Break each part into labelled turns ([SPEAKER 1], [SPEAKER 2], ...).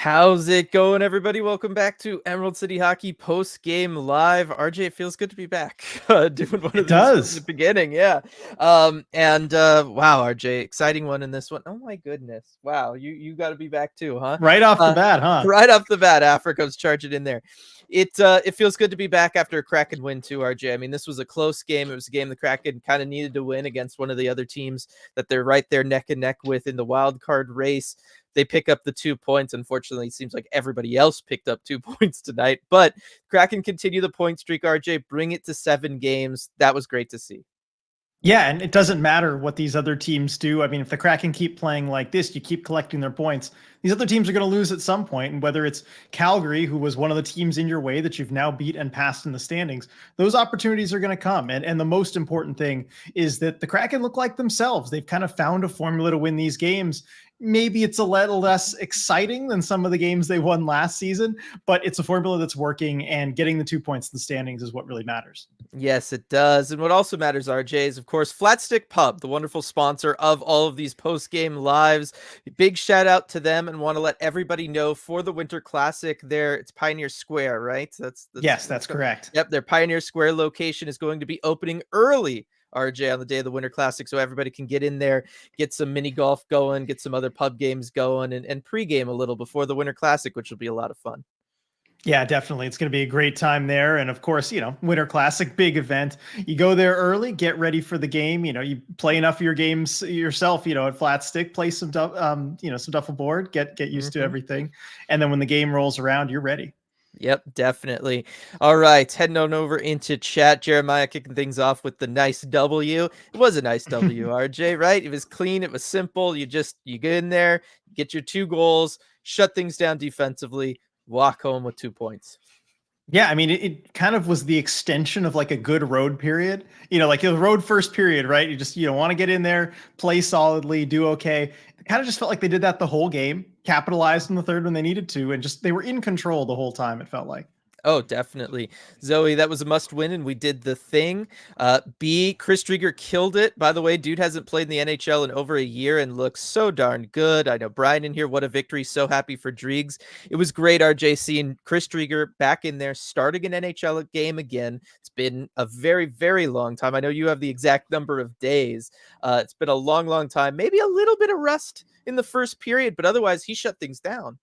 [SPEAKER 1] How's it going, everybody? Welcome back to Emerald City Hockey Post Game Live. RJ, it feels good to be back doing one
[SPEAKER 2] It
[SPEAKER 1] of these from the
[SPEAKER 2] does.
[SPEAKER 1] beginning. Yeah. Wow, RJ, exciting one in this one. Oh my goodness. Wow, you got to be back too, huh?
[SPEAKER 2] Right off the
[SPEAKER 1] Uh,
[SPEAKER 2] bat, huh?
[SPEAKER 1] right off the bat, Africa's charging in there. It feels good to be back after a Kraken win too, RJ. I mean, this was a close game. It was a game the Kraken kind of needed to win against one of the other teams that they're right there neck and neck with in the wild card race. They pick up the 2 points. Unfortunately, it seems like everybody else picked up 2 points tonight, but Kraken continue the point streak, RJ, bring it to 7 games. That was great to see.
[SPEAKER 2] Yeah, and it doesn't matter what these other teams do. I mean, if the Kraken keep playing like this, you keep collecting their points. These other teams are going to lose at some point, and whether it's Calgary, who was one of the teams in your way that you've now beat and passed in the standings, those opportunities are going to come. And the most important thing is that the Kraken look like themselves. They've kind of found a formula to win these games. Maybe it's a little less exciting than some of the games they won last season, but it's a formula that's working, and getting the 2 points in the standings is what really matters.
[SPEAKER 1] Yes, it does. And what also matters, RJ, is of course Flat Stick Pub, the wonderful sponsor of all of these post-game lives. Big shout out to them, and want to let everybody know for the Winter Classic there, it's Pioneer Square, right?
[SPEAKER 2] Yes, that's correct.
[SPEAKER 1] Yep, their Pioneer Square location is going to be opening early, RJ, on the day of the Winter Classic, so everybody can get in there, get some mini golf going, get some other pub games going, and pregame a little before the Winter Classic, which will be a lot of fun.
[SPEAKER 2] Yeah, definitely. It's going to be a great time there. And of course, Winter Classic, big event. You go there early, get ready for the game. You play enough of your games yourself, at Flat Stick, play some, some duffel board, get used to everything. And then when the game rolls around, you're ready.
[SPEAKER 1] Yep, definitely. All right, heading on over into chat. Jeremiah kicking things off with the nice W. It was a nice W, RJ, right? It was clean. It was simple. You get in there, get your 2 goals, shut things down defensively, walk home with 2 points.
[SPEAKER 2] Yeah, I mean, it kind of was the extension of like a good road period. Like the road first period, right? You want to get in there, play solidly, do okay. It kind of just felt like they did that the whole game, capitalized in the third when they needed to, and just they were in control the whole time, it felt like.
[SPEAKER 1] Oh, definitely. Zoe, that was a must win, and we did the thing. B, Chris Driedger killed it. By the way, dude hasn't played in the NHL in over a year and looks so darn good. I know Brian in here, what a victory. So happy for Driegs. It was great, RJ, seeing Chris Driedger back in there, starting an NHL game again. It's been a very, very long time. I know you have the exact number of days. It's been a long, long time. Maybe a little bit of rust in the first period, but otherwise he shut things down.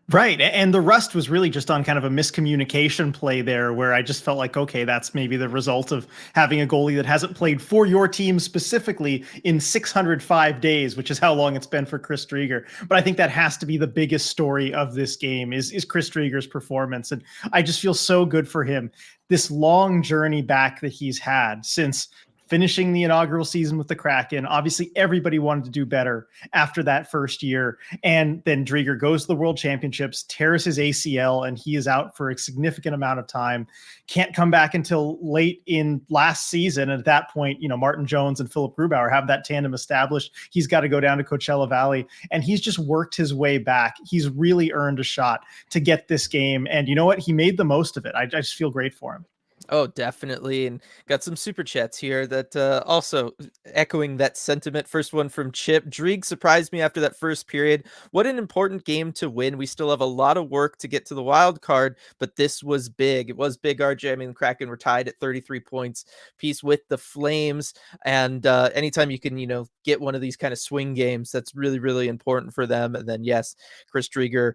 [SPEAKER 2] Right. And the rust was really just on kind of a miscommunication play there where I just felt like, okay, that's maybe the result of having a goalie that hasn't played for your team specifically in 605 days, which is how long it's been for Chris Driedger. But I think that has to be the biggest story of this game is Chris Driedger's performance. And I just feel so good for him. This long journey back that he's had since finishing the inaugural season with the Kraken. Obviously, everybody wanted to do better after that first year. And then Driedger goes to the World Championships, tears his ACL, and he is out for a significant amount of time. Can't come back until late in last season. And at that point, Martin Jones and Philip Grubauer have that tandem established. He's got to go down to Coachella Valley, and he's just worked his way back. He's really earned a shot to get this game. And you know what? He made the most of it. I just feel great for him.
[SPEAKER 1] Oh, definitely. And got some super chats here that also echoing that sentiment. First one from Chip. Drieg surprised me after that first period. What an important game to win. We still have a lot of work to get to the wild card, but this was big. It was big, RJ. I mean, the Kraken were tied at 33 points piece with the Flames. And anytime you can, get one of these kind of swing games, that's really, really important for them. And then, yes, Chris Driedger,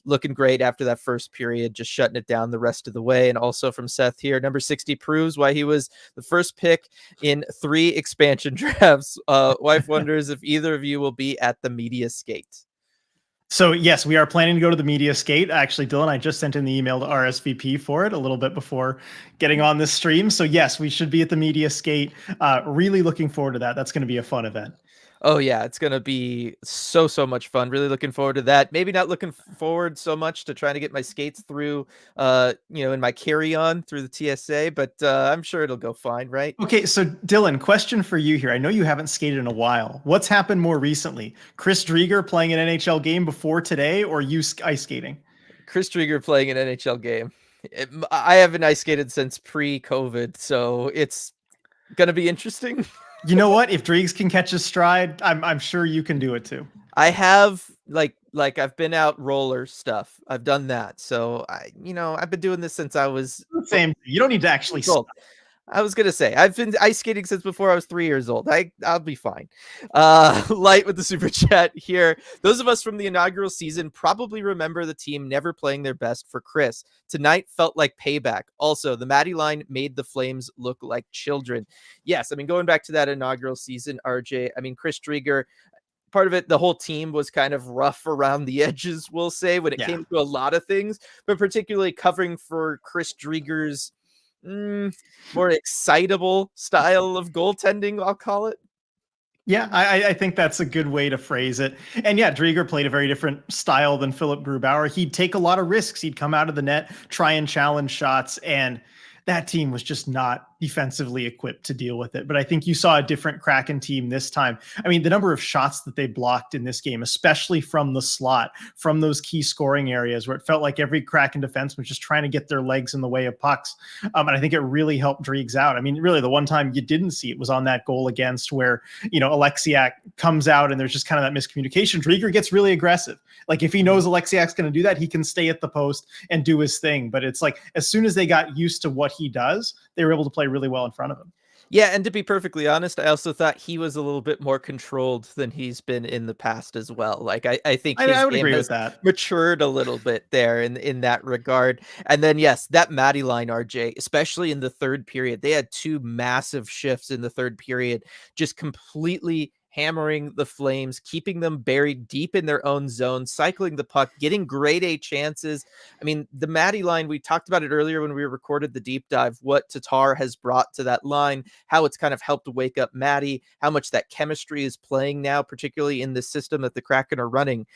[SPEAKER 1] looking great after that first period, just shutting it down the rest of the way. And also from Seth here, number 60 proves why he was the first pick in 3 expansion drafts. Wife wonders if either of you will be at the media skate.
[SPEAKER 2] So yes, we are planning to go to the media skate. Actually, Dylan, I just sent in the email to RSVP for it a little bit before getting on this stream. So yes, we should be at the media skate. Really looking forward to that. That's going to be a fun event.
[SPEAKER 1] Oh yeah, it's going to be so much fun. Really looking forward to that. Maybe not looking forward so much to trying to get my skates through, in my carry-on through the TSA, but I'm sure it'll go fine, right?
[SPEAKER 2] Okay, so Dylan, question for you here. I know you haven't skated in a while. What's happened more recently? Chris Driedger playing an NHL game before today, or you ice skating?
[SPEAKER 1] Chris Driedger playing an NHL game. I haven't ice skated since pre-COVID, so it's going to be interesting.
[SPEAKER 2] You know what? If Dreeks can catch his stride, I'm sure you can do it too.
[SPEAKER 1] I have like I've been out roller stuff. I've done that. So I've been doing this since I was
[SPEAKER 2] Same. You don't need to actually.
[SPEAKER 1] old. I was gonna say I've been ice skating since before I was 3 years old. I'll be fine. Light with the super chat here. Those of us from the inaugural season probably remember the team never playing their best for Chris. Tonight felt like payback. Also, the Matty line made the Flames look like children. Yes, I mean going back to that inaugural season, RJ. I mean Chris Driedger, part of it, the whole team was kind of rough around the edges, we'll say, when it
[SPEAKER 2] Yeah.
[SPEAKER 1] came to a lot of things, but particularly covering for Chris Driedger's more excitable style of goaltending, I'll call it.
[SPEAKER 2] Yeah, I think that's a good way to phrase it. And yeah, Driedger played a very different style than Philip Grubauer. He'd take a lot of risks. He'd come out of the net, try and challenge shots, and that team was just not defensively equipped to deal with it. But I think you saw a different Kraken team this time. I mean, the number of shots that they blocked in this game, especially from the slot, from those key scoring areas where it felt like every Kraken defenseman was just trying to get their legs in the way of pucks. And I think it really helped Driegs out. I mean, really, the one time you didn't see it was on that goal against where, Alexiak comes out and there's just kind of that miscommunication. Driedger gets really aggressive. Like if he knows Alexiak's going to do that, he can stay at the post and do his thing. But it's like as soon as they got used to what he does, they were able to play really well in front of him.
[SPEAKER 1] Yeah, and to be perfectly honest, I also thought he was a little bit more controlled than he's been in the past as well. Like I think his
[SPEAKER 2] I would
[SPEAKER 1] game
[SPEAKER 2] agree with
[SPEAKER 1] has
[SPEAKER 2] that.
[SPEAKER 1] matured a little bit there in that regard. And then yes, that Matty line, RJ, especially in the third period, they had two massive shifts in the third period, just completely hammering the Flames, keeping them buried deep in their own zone, cycling the puck, getting grade A chances. I mean, the Matty line, we talked about it earlier when we recorded the deep dive, what Tatar has brought to that line, how it's kind of helped wake up Matty, how much that chemistry is playing now, particularly in the system that the Kraken are running.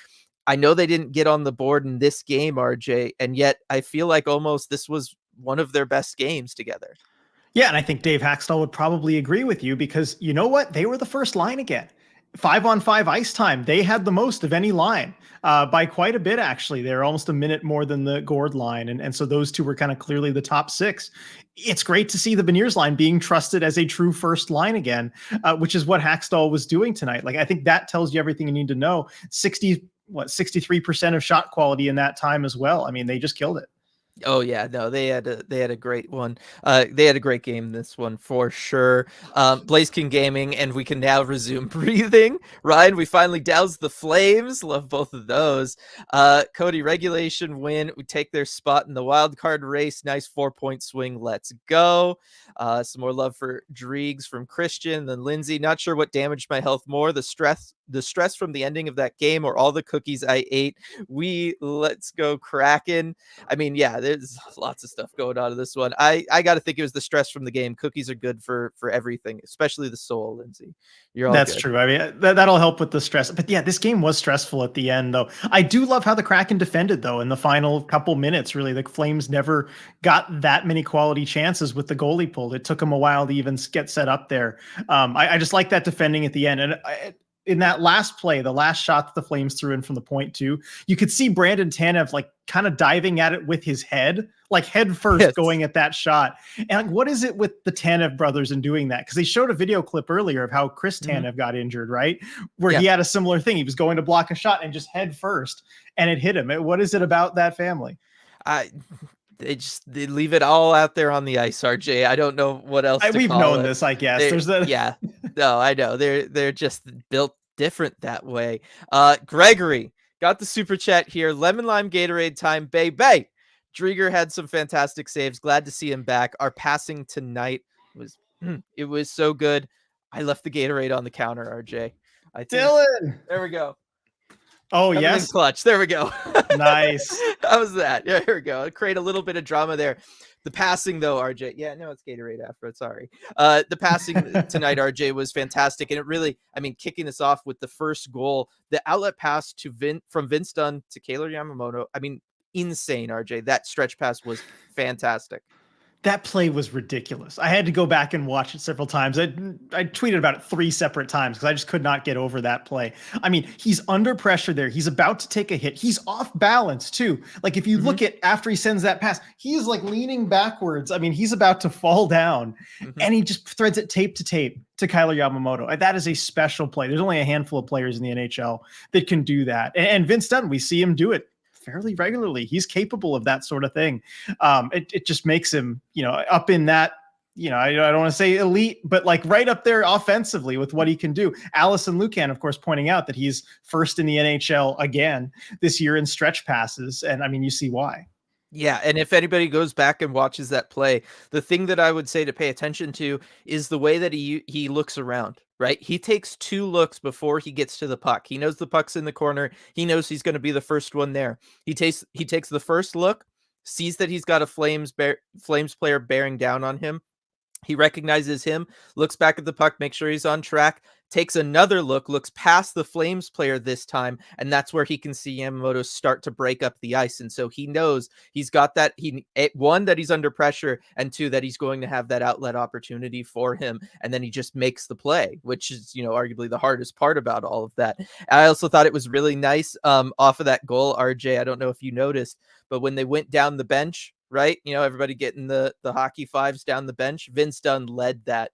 [SPEAKER 1] I know they didn't get on the board in this game, RJ, and yet I feel like almost this was one of their best games together.
[SPEAKER 2] Yeah, and I think Dave Haxtell would probably agree with you because you know what? They were the first line again. 5-on-5 ice time. They had the most of any line by quite a bit, actually. They're almost a minute more than the Gord line. And so those two were kind of clearly the top six. It's great to see the Beniers line being trusted as a true first line again, which is what Haxtell was doing tonight. Like, I think that tells you everything you need to know. 63% of shot quality in that time as well. I mean, they just killed it.
[SPEAKER 1] Oh yeah, no, they had a great one. They had a great game this one for sure. Blaze King Gaming, and we can now resume breathing. Ryan, we finally doused the Flames. Love both of those. Cody, regulation win. We take their spot in the wild card race. Nice 4-point swing. Let's go. Some more love for Dreegs from Christian, then Lindsay. Not sure what damaged my health more, the stress from the ending of that game or all the cookies I ate. Let's go Kraken. I mean, yeah, there's lots of stuff going on in this one. I got to think it was the stress from the game. Cookies are good for everything, especially the soul, Lindsay. You're all
[SPEAKER 2] That's
[SPEAKER 1] good.
[SPEAKER 2] true. I mean, that'll help with the stress. But yeah, this game was stressful at the end, though. I do love how the Kraken defended, though, in the final couple minutes. Really, the Flames never got that many quality chances with the goalie pulled. It took them a while to even get set up there. I just like that defending at the end. And in that last play, the last shot that the Flames threw in from the point too, you could see Brandon Tanev like kind of diving at it with his head, like head first going at that shot. And like, what is it with the Tanev brothers and doing that? Because they showed a video clip earlier of how Chris Tanev got injured, right? Where he had a similar thing. He was going to block a shot and just head first and it hit him. What is it about that family?
[SPEAKER 1] They leave it all out there on the ice, RJ. I don't know what else to
[SPEAKER 2] We've
[SPEAKER 1] call
[SPEAKER 2] known
[SPEAKER 1] it.
[SPEAKER 2] this, I guess.
[SPEAKER 1] Yeah. No, I know. They're just built different that way. Gregory got the super chat here. Lemon lime Gatorade time, baby. Driedger had some fantastic saves. Glad to see him back. Our passing tonight was it was so good. I left the Gatorade on the counter, RJ. I think
[SPEAKER 2] Dylan.
[SPEAKER 1] there we go.
[SPEAKER 2] Oh,
[SPEAKER 1] Coming in
[SPEAKER 2] yes.
[SPEAKER 1] clutch. There we go.
[SPEAKER 2] Nice.
[SPEAKER 1] How was that? Yeah, here we go. Create a little bit of drama there. The passing, though, RJ. Yeah, no, it's Gatorade after it. Sorry. The passing tonight, RJ, was fantastic. And it really, I mean, kicking this off with the first goal, the outlet pass from Vince Dunn to Kaylor Yamamoto. I mean, insane, RJ. That stretch pass was fantastic.
[SPEAKER 2] That play was ridiculous. I had to go back and watch it several times. I tweeted about it 3 separate times because I just could not get over that play. I mean, he's under pressure there. He's about to take a hit. He's off balance too. Like if you look at after he sends that pass, he is like leaning backwards. I mean, he's about to fall down and he just threads it tape to tape to Kyler Yamamoto. That is a special play. There's only a handful of players in the NHL that can do that. And Vince Dunn, we see him do it fairly regularly. He's capable of that sort of thing. It just makes him, up in that, I don't want to say elite, but like right up there offensively with what he can do. Allison Lucan, of course, pointing out that he's first in the NHL again this year in stretch passes. And I mean, you see why.
[SPEAKER 1] Yeah, and if anybody goes back and watches that play, the thing that I would say to pay attention to is the way that he looks around, right? He takes 2 looks before he gets to the puck. He knows the puck's in the corner. He knows he's going to be the first one there. He takes the first look, sees that he's got a Flames player bearing down on him. He recognizes him, looks back at the puck, makes sure he's on track, takes another look, looks past the Flames player this time, and that's where he can see Yamamoto start to break up the ice. And so he knows he's got that, one, that he's under pressure, and 2, that he's going to have that outlet opportunity for him. And then he just makes the play, which is, arguably the hardest part about all of that. I also thought it was really nice off of that goal, RJ. I don't know if you noticed, but when they went down the bench, right? Everybody getting the hockey fives down the bench. Vince Dunn led that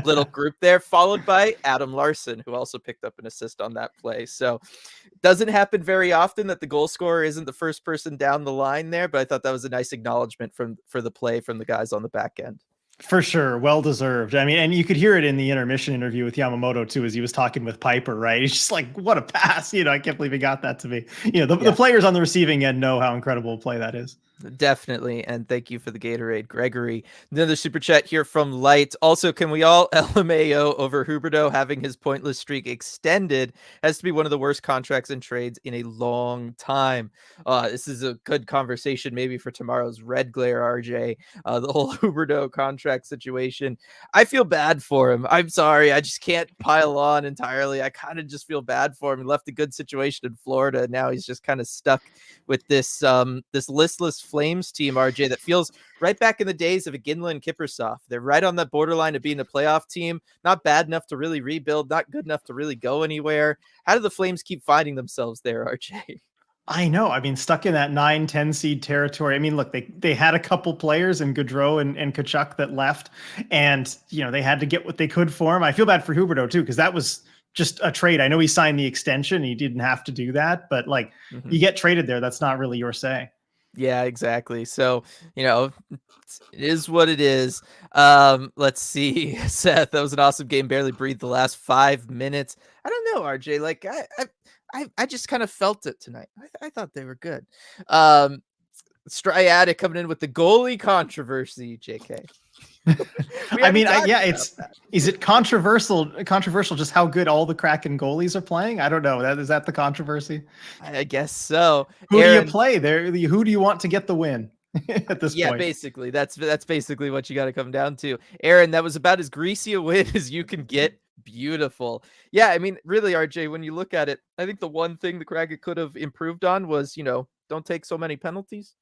[SPEAKER 1] little group there, followed by Adam Larson, who also picked up an assist on that play. So it doesn't happen very often that the goal scorer isn't the first person down the line there, but I thought that was a nice acknowledgement for the play from the guys on the back end.
[SPEAKER 2] For sure. Well deserved. I mean, and you could hear it in the intermission interview with Yamamoto too, as he was talking with Piper, right? He's just like, what a pass. I can't believe he got that to me. The players on the receiving end know how incredible a play that is.
[SPEAKER 1] Definitely. And thank you for the Gatorade, Gregory. Another super chat here from Light. Also, can we all LMAO over Huberdeau having his pointless streak extended? Has to be one of the worst contracts and trades in a long time. This is a good conversation maybe for tomorrow's Red Glare, RJ. The whole Huberdeau contract situation. I feel bad for him. I'm sorry. I just can't pile on entirely. I kind of just feel bad for him. He left a good situation in Florida. And now he's just kind of stuck with this listless Flames team, RJ, that feels right back in the days of Iginla and Kiprusoff. They're right on the borderline of being a playoff team, not bad enough to really rebuild, not good enough to really go anywhere. How do the Flames keep finding themselves there, RJ?
[SPEAKER 2] I know. I mean, stuck in that 9-10 seed territory. I mean, look, they had a couple players in Gaudreau and Tkachuk that left, and they had to get what they could for him. I feel bad for Huberdeau too, because that was just a trade. I know he signed the extension. He didn't have to do that, but you get traded there. That's not really your say.
[SPEAKER 1] Yeah, exactly. So, it is what it is. Let's see. Seth, that was an awesome game. Barely breathed the last 5 minutes. I don't know, RJ. Like I just kind of felt it tonight. I thought they were good. Striatic coming in with the goalie controversy, JK.
[SPEAKER 2] I mean, is it controversial just how good all the Kraken goalies are playing? I don't know. Is that the controversy?
[SPEAKER 1] I guess so.
[SPEAKER 2] Who do you play there? Who do you want to get the win at this point?
[SPEAKER 1] Yeah, basically. That's basically what you got to come down to. Aaron, that was about as greasy a win as you can get. Beautiful. Yeah, I mean, really, RJ, when you look at it, I think the one thing the Kraken could have improved on was, don't take so many penalties.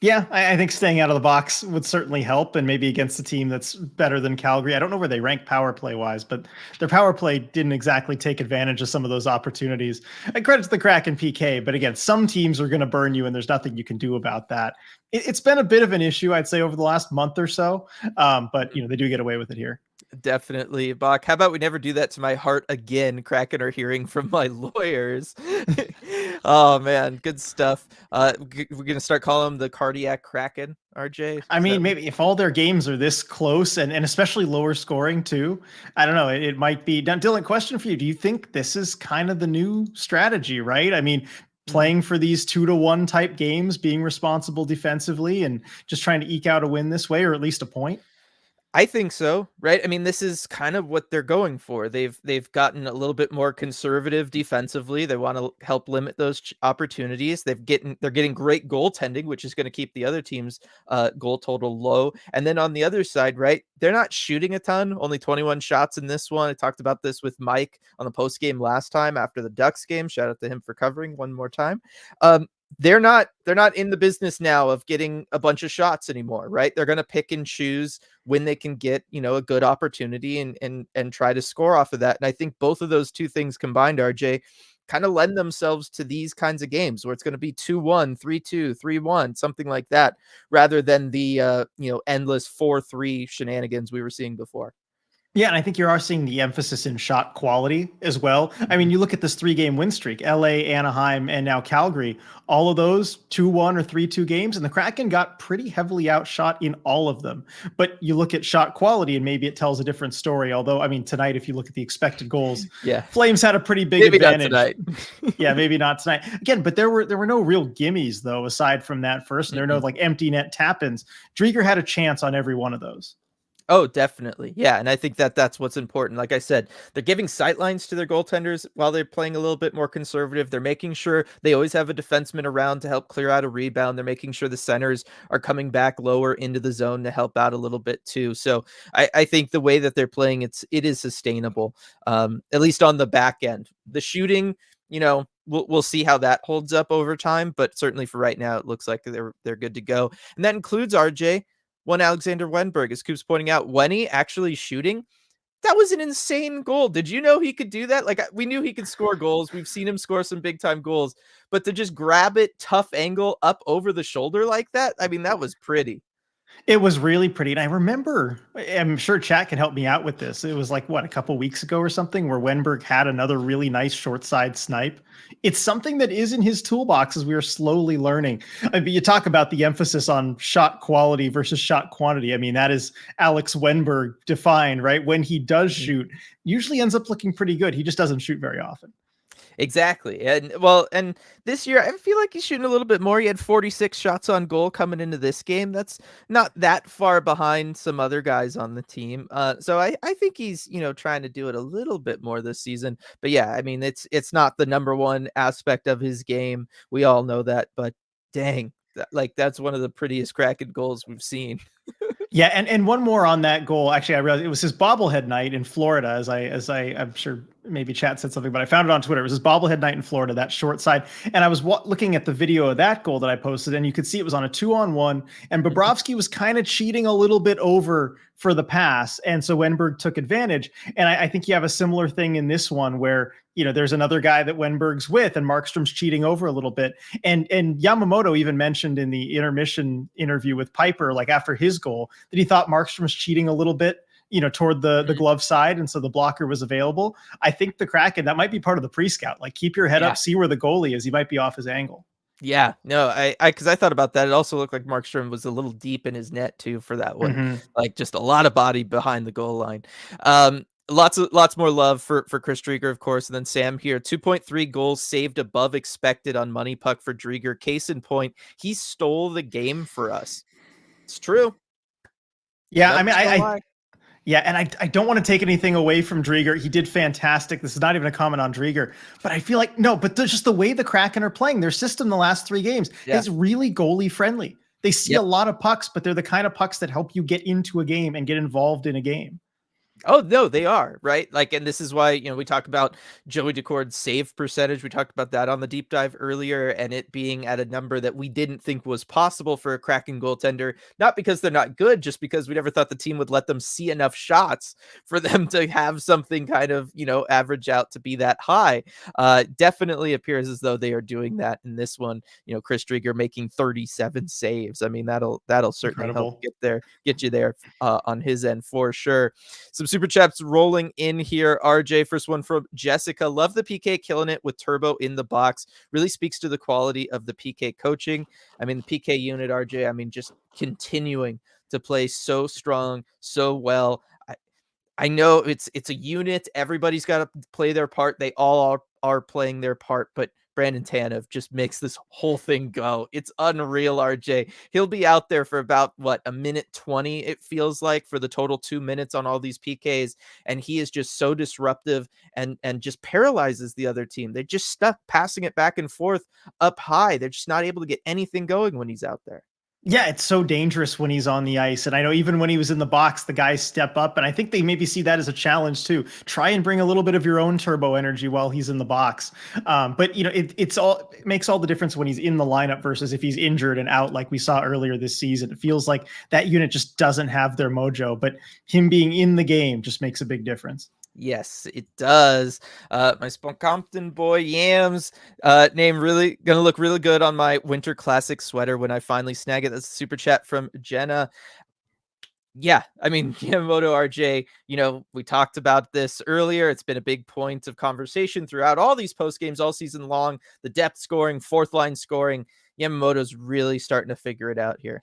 [SPEAKER 2] Yeah, I think staying out of the box would certainly help, and maybe against a team that's better than Calgary. I don't know where they rank power play wise, but their power play didn't exactly take advantage of some of those opportunities. And credit to the Kraken PK, but again, some teams are going to burn you, and there's nothing you can do about that. It's been a bit of an issue, I'd say, over the last month or so, but they do get away with it here.
[SPEAKER 1] Definitely, Bach. How about we never do that to my heart again? Kraken are hearing from my lawyers. Oh man, good stuff. We're gonna start calling them the cardiac Kraken, RJ.
[SPEAKER 2] I mean, maybe if all their games are this close and especially lower scoring too, I don't know. It might be. Dylan, question for you: do you think this is kind of the new strategy? Right? I mean, playing for these 2-1 type games, being responsible defensively, and just trying to eke out a win this way, or at least a point.
[SPEAKER 1] I think so, right? I mean, this is kind of what they're going for. They've gotten a little bit more conservative defensively. They want to help limit those opportunities. They're getting great goaltending, which is going to keep the other team's goal total low. And then on the other side, right, they're not shooting a ton. Only 21 shots in this one. I talked about this with Mike on the post game last time after the Ducks game. Shout out to him for covering one more time. they're not in the business now of getting a bunch of shots anymore, right? They're going to pick and choose when they can get, a good opportunity and try to score off of that. And I think both of those two things combined, RJ, kind of lend themselves to these kinds of games where it's going to be 2-1, 3-2, 3-1, something like that, rather than the endless 4-3 shenanigans we were seeing before.
[SPEAKER 2] Yeah, and I think you are seeing the emphasis in shot quality as well. I mean,
[SPEAKER 1] Mhm.
[SPEAKER 2] you look at this 3-game win streak, LA, Anaheim, and now Calgary, all of those 2-1 or 3-2 games, and the Kraken got pretty heavily outshot in all of them. But you look at shot quality and maybe it tells a different story. Although, I mean, tonight, if you look at the expected goals,
[SPEAKER 1] Yeah.
[SPEAKER 2] Flames had a pretty big
[SPEAKER 1] Maybe not
[SPEAKER 2] advantage.
[SPEAKER 1] tonight.
[SPEAKER 2] Yeah, maybe not tonight. Again, but there were no real gimmies though, aside from that first, and there were no
[SPEAKER 1] Mm-mm.
[SPEAKER 2] like empty net tap-ins. Driedger had a chance on every one of those.
[SPEAKER 1] Oh, definitely. Yeah, and I think that that's what's important. Like I said, they're giving sightlines to their goaltenders while they're playing a little bit more conservative. They're making sure they always have a defenseman around to help clear out a rebound. They're making sure the centers are coming back lower into the zone to help out a little bit too. So I think the way that they're playing, it is sustainable. At least on the back end. The shooting, we'll see how that holds up over time, but certainly for right now, it looks like they're good to go. And that includes RJ one Alexander Wenberg, as Coop's pointing out, when he actually shooting, that was an insane goal. Did you know he could do that? Like, we knew he could score goals. We've seen him score some big time goals, but to just grab it, tough angle up over the shoulder like that, I mean, that was pretty.
[SPEAKER 2] It was really pretty. And I remember, I'm sure chat can help me out with this. It was like, what, a couple weeks ago or something, where Wenberg had another really nice short side snipe. It's something that is in his toolbox as we are slowly learning. I mean, you talk about the emphasis on shot quality versus shot quantity. I mean, that is Alex Wenberg defined, right? When he does
[SPEAKER 1] Mhm.
[SPEAKER 2] shoot, usually ends up looking pretty good. He just doesn't shoot very often.
[SPEAKER 1] Exactly. And this year I feel like he's shooting a little bit more. He had 46 shots on goal coming into this game. That's not that far behind some other guys on the team. So I think he's, trying to do it a little bit more this season. But yeah, I mean it's not the number one aspect of his game. We all know that, but dang, that's one of the prettiest Kraken goals we've seen.
[SPEAKER 2] Yeah, and one more on that goal. Actually, I realized it was his bobblehead night in Florida. I'm sure maybe chat said something, but I found it on Twitter. It was his bobblehead night in Florida, that short side. And I was looking at the video of that goal that I posted, and you could see it was on a 2-on-1, and Bobrovsky was kind of cheating a little bit over for the pass, and so Wenberg took advantage. And I think you have a similar thing in this one where there's another guy that Wenberg's with, and Markstrom's cheating over a little bit. And Yamamoto even mentioned in the intermission interview with Piper, like after his goal, that he thought Markstrom was cheating a little bit, toward the
[SPEAKER 1] Mhm.
[SPEAKER 2] glove side, and so the blocker was available. I think the Kraken, that might be part of the pre-scout. Like, keep your head
[SPEAKER 1] Yeah.
[SPEAKER 2] up, see where the goalie is. He might be off his angle.
[SPEAKER 1] Yeah, no, because I thought about that. It also looked like Markstrom was a little deep in his net too for that one.
[SPEAKER 2] Mm-hmm.
[SPEAKER 1] Like just a lot of body behind the goal line. Lots more love for Chris Driedger, of course, and then Sam here. 2.3 goals saved above expected on money puck for Driedger. Case in point, he stole the game for us. It's true.
[SPEAKER 2] Yeah, I mean,
[SPEAKER 1] Numbers don't lie.
[SPEAKER 2] yeah, and I don't want to take anything away from Driedger. He did fantastic. This is not even a comment on Driedger, but I feel like no, but just the way the Kraken are playing, their system the last 3 games
[SPEAKER 1] Yeah.
[SPEAKER 2] is really goalie friendly. They see a
[SPEAKER 1] Yep.
[SPEAKER 2] lot of pucks, but they're the kind of pucks that help you get into a game and get involved in a game.
[SPEAKER 1] Oh, no, they are, right? Like, and this is why, we talk about Joey Decord's save percentage. We talked about that on the deep dive earlier, and it being at a number that we didn't think was possible for a Kraken goaltender, not because they're not good, just because we never thought the team would let them see enough shots for them to have something kind of, average out to be that high. Definitely appears as though they are doing that in this one. Chris Driedger making 37 saves. I mean, that'll certainly help
[SPEAKER 2] Incredible.
[SPEAKER 1] get you there on his end for sure. Some super chats rolling in here. RJ, first one from Jessica. Love the PK killing it with Turbo in the box. Really speaks to the quality of the PK coaching. I mean, the PK unit, RJ, I mean, just continuing to play so strong, so well. I know it's a unit. Everybody's got to play their part. They all are playing their part, but Brandon Tanev just makes this whole thing go. It's unreal, RJ. He'll be out there for about what, a minute 20, it feels like, for the total 2 minutes on all these PKs. And he is just so disruptive and just paralyzes the other team. They're just stuck passing it back and forth up high. They're just not able to get anything going when he's out there.
[SPEAKER 2] Yeah, it's so dangerous when he's on the ice. And I know even when he was in the box, the guys step up. And I think they maybe see that as a challenge too. Try and bring a little bit of your own turbo energy while he's in the box. But it makes all the difference when he's in the lineup versus if he's injured and out, like we saw earlier this season. It feels like that unit just doesn't have their mojo, but him being in the game just makes a big difference.
[SPEAKER 1] Yes, it does. My Spunkompton boy Yams name really gonna look really good on my Winter Classic sweater when I finally snag it. That's a super chat from Jenna. Yeah, I mean, Yamamoto RJ, we talked about this earlier. It's been a big point of conversation throughout all these post games all season long. The depth scoring, fourth line scoring. Yamamoto's really starting to figure it out here.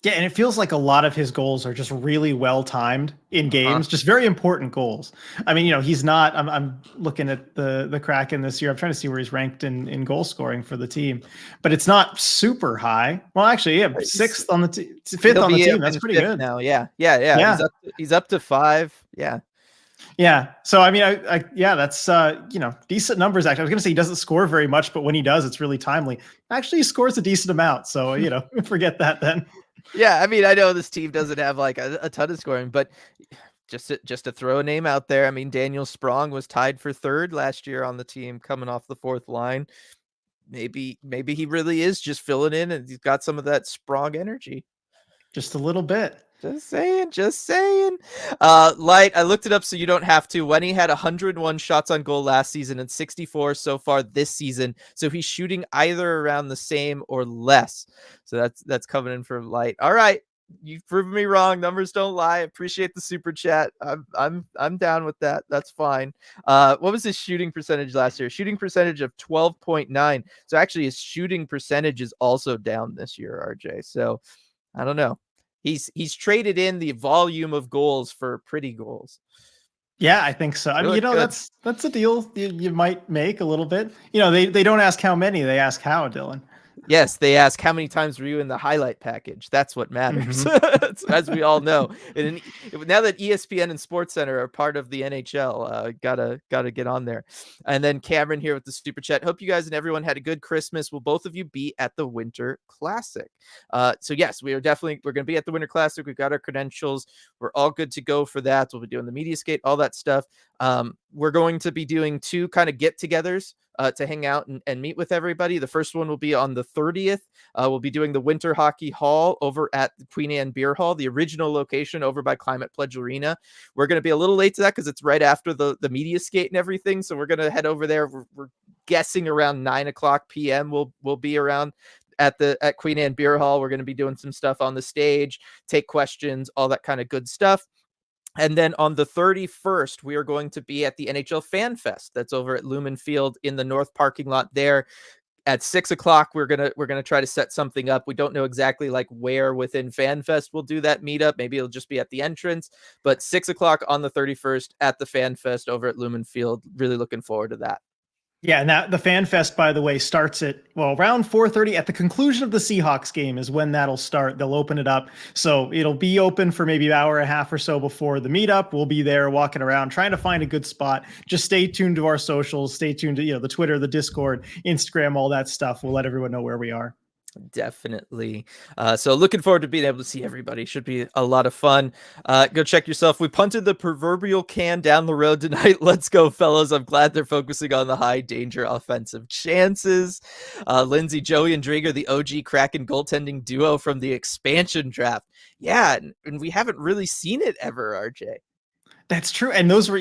[SPEAKER 2] Yeah, and it feels like a lot of his goals are just really well timed in
[SPEAKER 1] Uh-huh.
[SPEAKER 2] games, just very important goals. I mean, he's not. I'm looking at the Kraken this year. I'm trying to see where he's ranked in goal scoring for the team, but it's not super high. Well, actually, yeah, sixth on the fifth
[SPEAKER 1] He'll
[SPEAKER 2] on the
[SPEAKER 1] be
[SPEAKER 2] team.
[SPEAKER 1] up
[SPEAKER 2] That's
[SPEAKER 1] in
[SPEAKER 2] pretty
[SPEAKER 1] fifth
[SPEAKER 2] good.
[SPEAKER 1] now. Yeah, yeah, yeah.
[SPEAKER 2] Yeah,
[SPEAKER 1] He's up to 5. Yeah.
[SPEAKER 2] yeah. So I mean, yeah, that's decent numbers. Actually, I was gonna say he doesn't score very much, but when he does, it's really timely. Actually, he scores a decent amount. So forget that then.
[SPEAKER 1] Yeah, I mean, I know this team doesn't have like a ton of scoring, but just to throw a name out there, I mean, Daniel Sprong was tied for 3rd last year on the team coming off the 4th line. Maybe he really is just filling in and he's got some of that Sprong energy.
[SPEAKER 2] Just a little bit.
[SPEAKER 1] Just saying, just saying. Light, I looked it up so you don't have to. When he had 101 shots on goal last season and 64 so far this season, so he's shooting either around the same or less. So that's coming in from Light. All right, you've proven me wrong. Numbers don't lie. Appreciate the super chat. I'm down with that. That's fine. What was his shooting percentage last year? Shooting percentage of 12.9. So actually, his shooting percentage is also down this year, RJ. So I don't know. He's traded in the volume of goals for pretty goals.
[SPEAKER 2] Yeah, I think so. I mean,
[SPEAKER 1] Really good.
[SPEAKER 2] that's a deal you might make a little bit. They don't ask how many, they ask how, Dylan.
[SPEAKER 1] Yes, they ask how many times were you in the highlight package. That's what matters, as we all know. And now that ESPN and SportsCenter are part of the NHL, gotta get on there. And then Cameron here with the super chat. Hope you guys and everyone had a good Christmas. Will both of you be at the Winter Classic? So yes, we're going to be at the Winter Classic. We've got our credentials. We're all good to go for that. We'll be doing the media skate, all that stuff. We're going to be doing 2 kind of get-togethers to hang out and meet with everybody. The first one will be on the 30th. We'll be doing the Winter Hockey Hall over at the Queen Anne Beer Hall, the original location over by Climate Pledge Arena. We're going to be a little late to that because it's right after the media skate and everything. So we're going to head over there. We're guessing around 9:00 p.m. We'll be around at Queen Anne Beer Hall. We're going to be doing some stuff on the stage, take questions, all that kind of good stuff. And then on the 31st, we are going to be at the NHL Fan Fest. That's over at Lumen Field in the north parking lot there. At 6:00, we're gonna try to set something up. We don't know exactly like where within Fan Fest we'll do that meetup. Maybe it'll just be at the entrance. But 6:00 on the 31st at the Fan Fest over at Lumen Field. Really looking forward to that.
[SPEAKER 2] Yeah, and the Fan Fest, by the way, starts at around 4:30. At the conclusion of the Seahawks game is when that'll start. They'll open it up, so it'll be open for maybe an hour and a half or so before the meetup. We'll be there walking around, trying to find a good spot. Just stay tuned to our socials. Stay tuned to the Twitter, the Discord, Instagram, all that stuff. We'll let everyone know where we are.
[SPEAKER 1] Definitely. So looking forward to being able to see everybody. Should be a lot of fun. Go check yourself. We punted the proverbial can down the road tonight. Let's go, fellas. I'm glad they're focusing on the high danger offensive chances. Lindsay, Joey, and Driedger, the OG Kraken goaltending duo from the expansion draft. Yeah, and we haven't really seen it ever, RJ.
[SPEAKER 2] That's true. And those are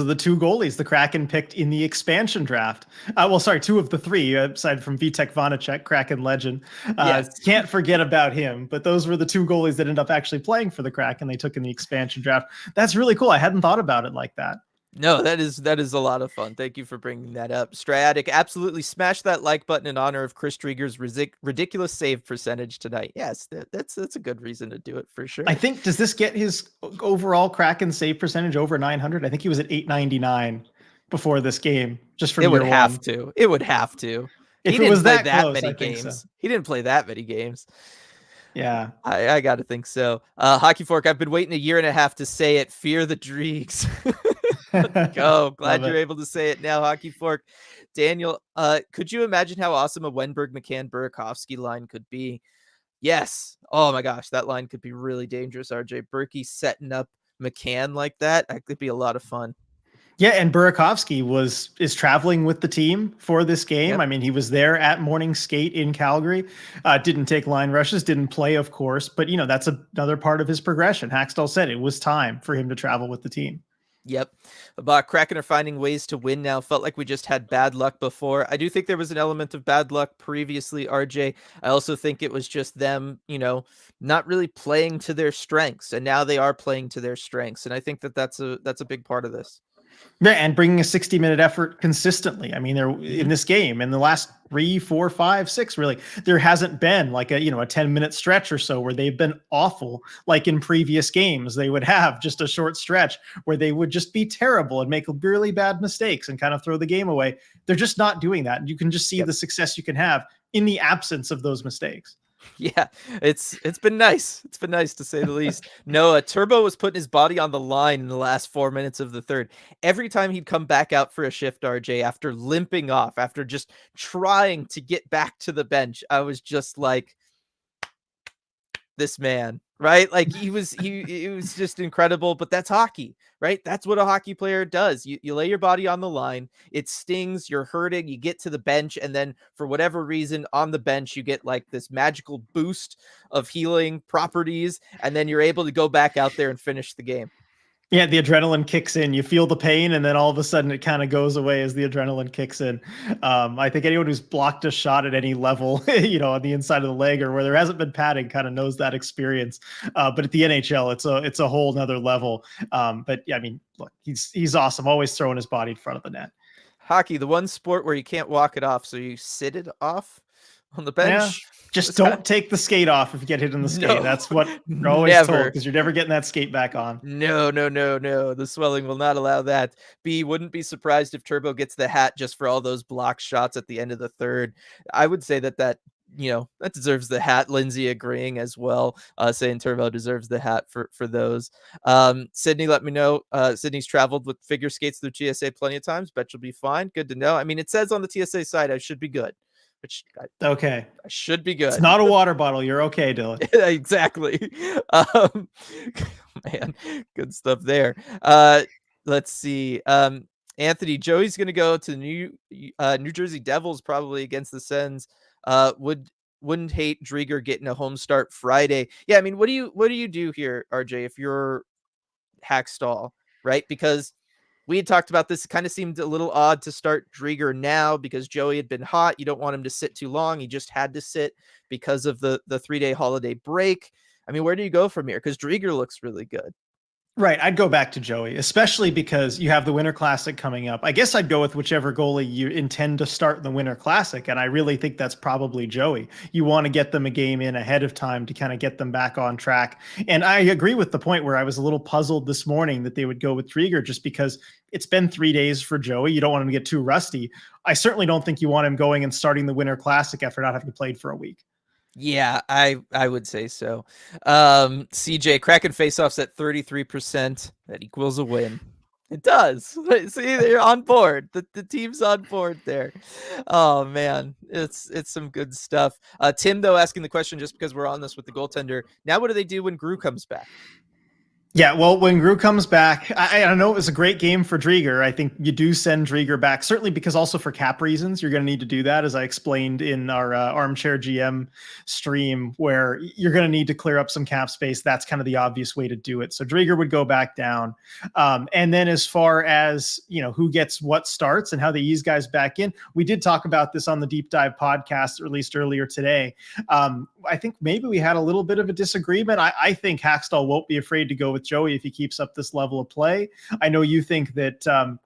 [SPEAKER 2] the 2 goalies the Kraken picked in the expansion draft. Well, sorry, 2 of the 3, aside from Vitek Vanacek, Kraken legend.
[SPEAKER 1] Yes.
[SPEAKER 2] Can't forget about him. But those were the 2 goalies that ended up actually playing for the Kraken they took in the expansion draft. That's really cool. I hadn't thought about it like that.
[SPEAKER 1] No, that is a lot of fun. Thank you for bringing that up. Stratic, absolutely smash that like button in honor of Chris Driedger's ridiculous save percentage tonight. Yes, that's a good reason to do it for sure.
[SPEAKER 2] I think, does this get his overall Kraken save percentage over 900? I think he was at 899 before this game, just from
[SPEAKER 1] it would
[SPEAKER 2] year
[SPEAKER 1] have
[SPEAKER 2] one.
[SPEAKER 1] to. It would have to.
[SPEAKER 2] If
[SPEAKER 1] he
[SPEAKER 2] it was
[SPEAKER 1] didn't play
[SPEAKER 2] that close,
[SPEAKER 1] many
[SPEAKER 2] I think
[SPEAKER 1] games.
[SPEAKER 2] so.
[SPEAKER 1] He didn't play that many games.
[SPEAKER 2] Yeah.
[SPEAKER 1] I got to think so. Hockey Fork, I've been waiting a year and a half to say it. Fear the Dreeks. Let's go. Glad you're able to say it now, Hockey Fork. Daniel, could you imagine how awesome a Wenberg, McCann, Burakovsky line could be? Yes. Oh my gosh, that line could be really dangerous, RJ. Berkey setting up McCann like that. That could be a lot of fun.
[SPEAKER 2] Yeah, and Burakovsky is traveling with the team for this game.
[SPEAKER 1] Yep.
[SPEAKER 2] I mean, he was there at morning skate in Calgary. Didn't take line rushes, didn't play, of course, but that's another part of his progression. Hackstall said it was time for him to travel with the team.
[SPEAKER 1] Yep. But Kraken are finding ways to win now. Felt like we just had bad luck before. I do think there was an element of bad luck previously, RJ. I also think it was just them, not really playing to their strengths, and now they are playing to their strengths. And I think that that's a big part of this.
[SPEAKER 2] Yeah, and bringing a 60-minute effort consistently. I mean, there in
[SPEAKER 1] Mhm.
[SPEAKER 2] this game, in the last 3, 4, 5, 6, really, there hasn't been like a 10-minute stretch or so where they've been awful. Like in previous games, they would have just a short stretch where they would just be terrible and make really bad mistakes and kind of throw the game away. They're just not doing that. And you can just see
[SPEAKER 1] Yep.
[SPEAKER 2] the success you can have in the absence of those mistakes.
[SPEAKER 1] Yeah, it's been nice. It's been nice to say the least. No, Turbo was putting his body on the line in the last 4 minutes of the third. Every time he'd come back out for a shift, RJ, after limping off, after just trying to get back to the bench, I was just like, this man, right? Like it was just incredible, but that's hockey, right? That's what a hockey player does. You lay your body on the line, it stings, you're hurting, you get to the bench, and then for whatever reason on the bench you get like this magical boost of healing properties, and then you're able to go back out there and finish the game.
[SPEAKER 2] Yeah, the adrenaline kicks in. You feel the pain, and then all of a sudden, it kind of goes away as the adrenaline kicks in. I think anyone who's blocked a shot at any level, on the inside of the leg or where there hasn't been padding, kind of knows that experience. But at the NHL, it's a whole nother level. But yeah, I mean, look, he's awesome. Always throwing his body in front of the net.
[SPEAKER 1] Hockey, the one sport where you can't walk it off, so you sit it off on the
[SPEAKER 2] Yeah,
[SPEAKER 1] bench.
[SPEAKER 2] just
[SPEAKER 1] It's kind
[SPEAKER 2] don't take the skate off if you get hit in the skate.
[SPEAKER 1] No,
[SPEAKER 2] That's what we're always told
[SPEAKER 1] never.
[SPEAKER 2] because you're never getting that skate back on.
[SPEAKER 1] No, no, no, no. The swelling will not allow that. B, wouldn't be surprised if Turbo gets the hat just for all those block shots at the end of the third. I would say that deserves the hat. Lindsay agreeing as well, saying Turbo deserves the hat for those. Sydney, let me know. Sydney's traveled with figure skates through TSA plenty of times. Bet you'll be fine. Good to know. I mean, it says on the TSA side I should be good, which
[SPEAKER 2] Okay,
[SPEAKER 1] I should be
[SPEAKER 2] it's
[SPEAKER 1] good.
[SPEAKER 2] not a water bottle. You're okay, Dylan.
[SPEAKER 1] Exactly. Um, man, good stuff there. Let's see. Anthony, Joey's gonna go to New Jersey Devils probably against the Sens. Wouldn't hate Driedger getting a home start Friday. Yeah, I mean, what do you do here, RJ, if you're Hackstall, right? Because we had talked about this. It kind of seemed a little odd to start Driedger now because Joey had been hot. You don't want him to sit too long. He just had to sit because of the 3-day holiday break. I mean, where do you go from here? Because Driedger looks really good.
[SPEAKER 2] Right, I'd go back to Joey, especially because you have the Winter Classic coming up. I guess I'd go with whichever goalie you intend to start in the Winter Classic, and I really think that's probably Joey. You want to get them a game in ahead of time to kind of get them back on track. And I agree with the point where I was a little puzzled this morning that they would go with Driedger just because it's been 3 days for Joey. You don't want him to get too rusty. I certainly don't think you want him going and starting the Winter Classic after not having played for a week.
[SPEAKER 1] Yeah, I would say so. CJ, Kraken faceoffs at 33%. That equals a win. It does. See, they're on board. The team's on board there. Oh man, it's some good stuff. Tim though asking the question just because we're on this with the goaltender. Now what do they do when Gru comes back?
[SPEAKER 2] Yeah, well, when Gru comes back, I know it was a great game for Driedger. I think you do send Driedger back, certainly because also for cap reasons, you're going to need to do that, as I explained in our Armchair GM stream, where you're going to need to clear up some cap space. That's kind of the obvious way to do it. So Driedger would go back down. And then as far as, who gets what starts and how they ease guys back in, we did talk about this on the Deep Dive podcast released earlier today. I think maybe we had a little bit of a disagreement. I think Hackstall won't be afraid to go with Joey if he keeps up this level of play. I know you think that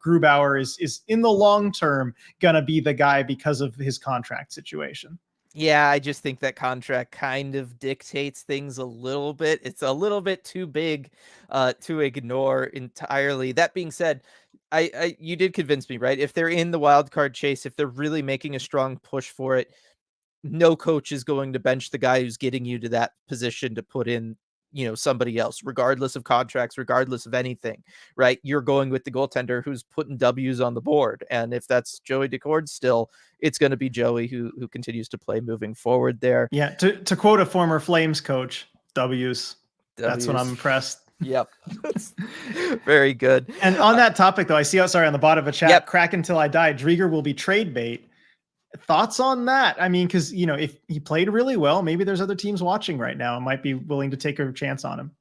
[SPEAKER 2] Grubauer is in the long term going to be the guy because of his contract situation.
[SPEAKER 1] Yeah, I just think that contract kind of dictates things a little bit. It's a little bit too big to ignore entirely. That being said, you did convince me, right? If they're in the wild card chase, if they're really making a strong push for it, no coach is going to bench the guy who's getting you to that position to put in, somebody else, regardless of contracts, regardless of anything, right? You're going with the goaltender who's putting W's on the board. And if that's Joey Decord still, it's going to be Joey who continues to play moving forward there.
[SPEAKER 2] Yeah. To quote a former Flames coach, W's. That's when I'm impressed.
[SPEAKER 1] Yep. Very good.
[SPEAKER 2] And on that topic, though, I see, on the bottom of a chat,
[SPEAKER 1] Yep.
[SPEAKER 2] Kraken till I die, Driedger will be trade bait. Thoughts on that? I mean, because, if he played really well, maybe there's other teams watching right now and might be willing to take a chance on him.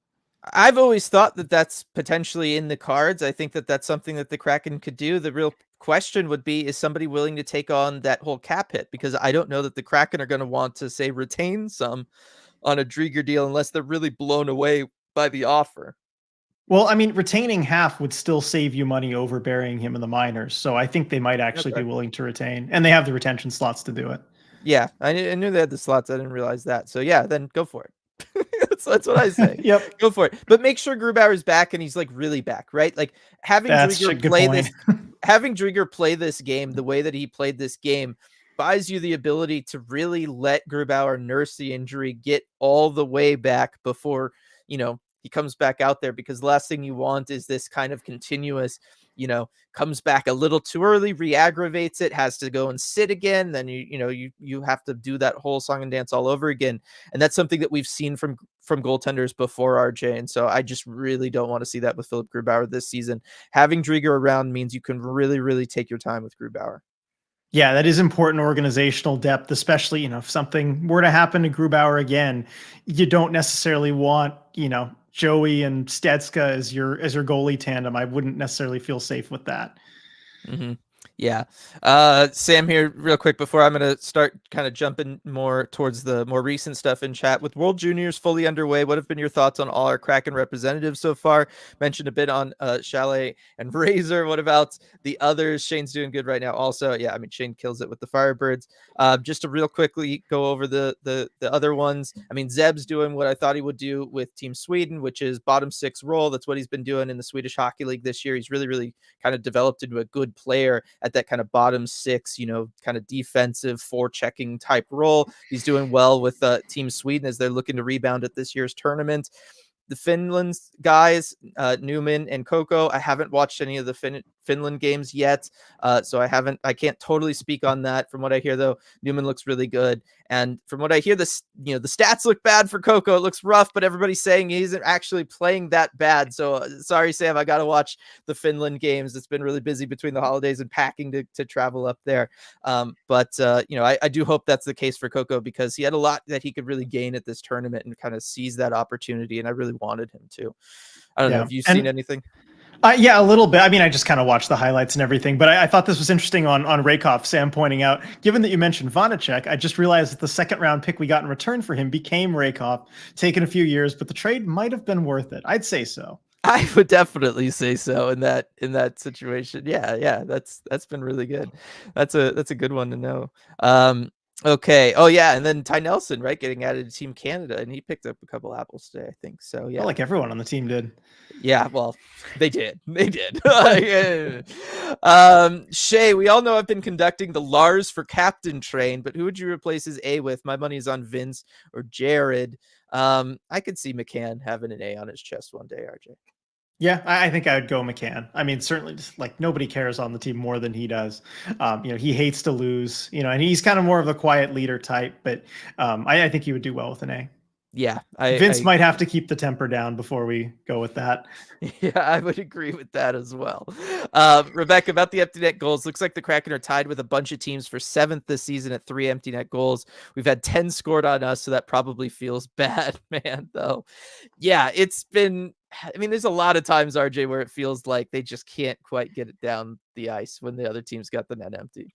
[SPEAKER 1] I've always thought that that's potentially in the cards. I think that that's something that the Kraken could do. The real question would be, is somebody willing to take on that whole cap hit? Because I don't know that the Kraken are going to want to, say, retain some on a Driedger deal unless they're really blown away by the offer.
[SPEAKER 2] Well, I mean, retaining half would still save you money over burying him in the minors. So I think they might actually be willing to retain, and they have the retention slots to do it.
[SPEAKER 1] Yeah, I knew they had the slots. I didn't realize that. So yeah, then go for it. That's what I say.
[SPEAKER 2] Yep.
[SPEAKER 1] Go for it. But make sure Grubauer's back and he's like really back, right? Like having Driedger play this, having Driedger play this game the way that he played this game buys you the ability to really let Grubauer nurse the injury, get all the way back before, he comes back out there, because the last thing you want is this kind of continuous, comes back a little too early, re-aggravates it, has to go and sit again. Then you have to do that whole song and dance all over again. And that's something that we've seen from goaltenders before, RJ. And so I just really don't want to see that with Philip Grubauer this season. Having Driedger around means you can really, really take your time with Grubauer.
[SPEAKER 2] Yeah, that is important organizational depth, especially, if something were to happen to Grubauer again, you don't necessarily want, Joey and Stetska as your goalie tandem. I wouldn't necessarily feel safe with that.
[SPEAKER 1] Mm-hmm. Yeah. Sam here real quick before I'm going to start kind of jumping more towards the more recent stuff in chat. With World Juniors fully underway, what have been your thoughts on all our Kraken representatives so far? Mentioned a bit on Chalet and Razor. What about the others? Shane's doing good right now also. Yeah, I mean, Shane kills it with the Firebirds. Just to real quickly go over the other ones. I mean, Zeb's doing what I thought he would do with Team Sweden, which is bottom six role. That's what he's been doing in the Swedish Hockey League this year. He's really, really kind of developed into a good player at that kind of bottom six, kind of defensive forechecking type role. He's doing well with Team Sweden as they're looking to rebound at this year's tournament. The Finland guys, Newman and Coco, I haven't watched any of the Finland games yet, so I can't totally speak on that. From what I hear, though, Newman looks really good, and from what I hear, the stats look bad for Coco. It looks rough, but everybody's saying he isn't actually playing that bad. So sorry, Sam, I got to watch the Finland games. It's been really busy between the holidays and packing to travel up there. But I do hope that's the case for Coco, because he had a lot that he could really gain at this tournament and kind of seize that opportunity, and I really wanted him to. I don't know. Have you seen anything?
[SPEAKER 2] Yeah, a little bit. I mean, I just kind of watched the highlights and everything, but I thought this was interesting on Rakoff, Sam pointing out, given that you mentioned Vanacek, I just realized that the second round pick we got in return for him became Rakoff, taken a few years, but the trade might have been worth it. I'd say so.
[SPEAKER 1] I would definitely say so in that situation. Yeah, that's been really good. That's a good one to know. Okay. Oh yeah, and then Ty Nelson, right, getting added to Team Canada, and he picked up a couple apples today, I think. So yeah,
[SPEAKER 2] like everyone on the team did.
[SPEAKER 1] Yeah, well, they did. Shay, we all know I've been conducting the Lars for captain train, but who would you replace his A with? My money's on Vince or Jared. I could see McCann having an A on his chest one day, RJ.
[SPEAKER 2] Yeah, I think I would go McCann. I mean, certainly, just like nobody cares on the team more than he does. He hates to lose, and he's kind of more of a quiet leader type, but I think he would do well with an A.
[SPEAKER 1] Yeah,
[SPEAKER 2] Vince might have to keep the temper down before we go with that.
[SPEAKER 1] Yeah, I would agree with that as well. Rebecca, about the empty net goals, looks like the Kraken are tied with a bunch of teams for 7th this season at 3 empty net goals. We've had 10 scored on us, so that probably feels bad, man, though. Yeah, there's a lot of times, RJ, where it feels like they just can't quite get it down the ice when the other team's got the net empty.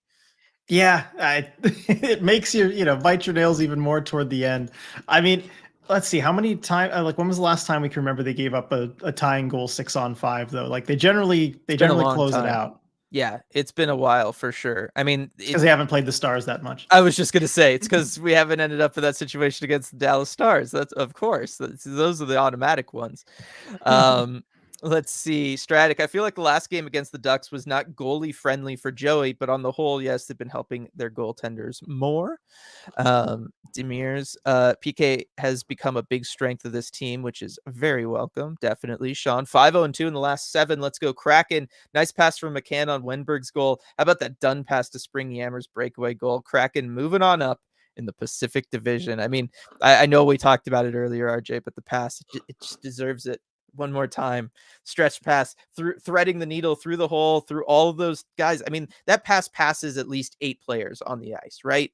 [SPEAKER 2] Yeah, it makes you, bite your nails even more toward the end. I mean, let's see how many times, when was the last time we can remember they gave up a tying goal 6-on-5 though? Like they generally close it out.
[SPEAKER 1] Yeah, it's been a while for sure. I mean,
[SPEAKER 2] because they haven't played the Stars that much.
[SPEAKER 1] I was just going to say it's because we haven't ended up in that situation against the Dallas Stars. That's of course, those are the automatic ones. Let's see. Stratic, I feel like the last game against the Ducks was not goalie friendly for Joey, but on the whole, yes, they've been helping their goaltenders more. Demir's PK has become a big strength of this team, which is very welcome. Definitely. Sean, 5-0-2 in the last 7. Let's go Kraken. Nice pass from McCann on Wenbergs' goal. How about that Dunn pass to Spring Yammer's breakaway goal? Kraken moving on up in the Pacific Division. I mean, I know we talked about it earlier, RJ, but the pass, it just deserves it one more time. Stretch pass through, threading the needle through the hole, through all of those guys. I mean, that pass passes at least 8 players on the ice, right?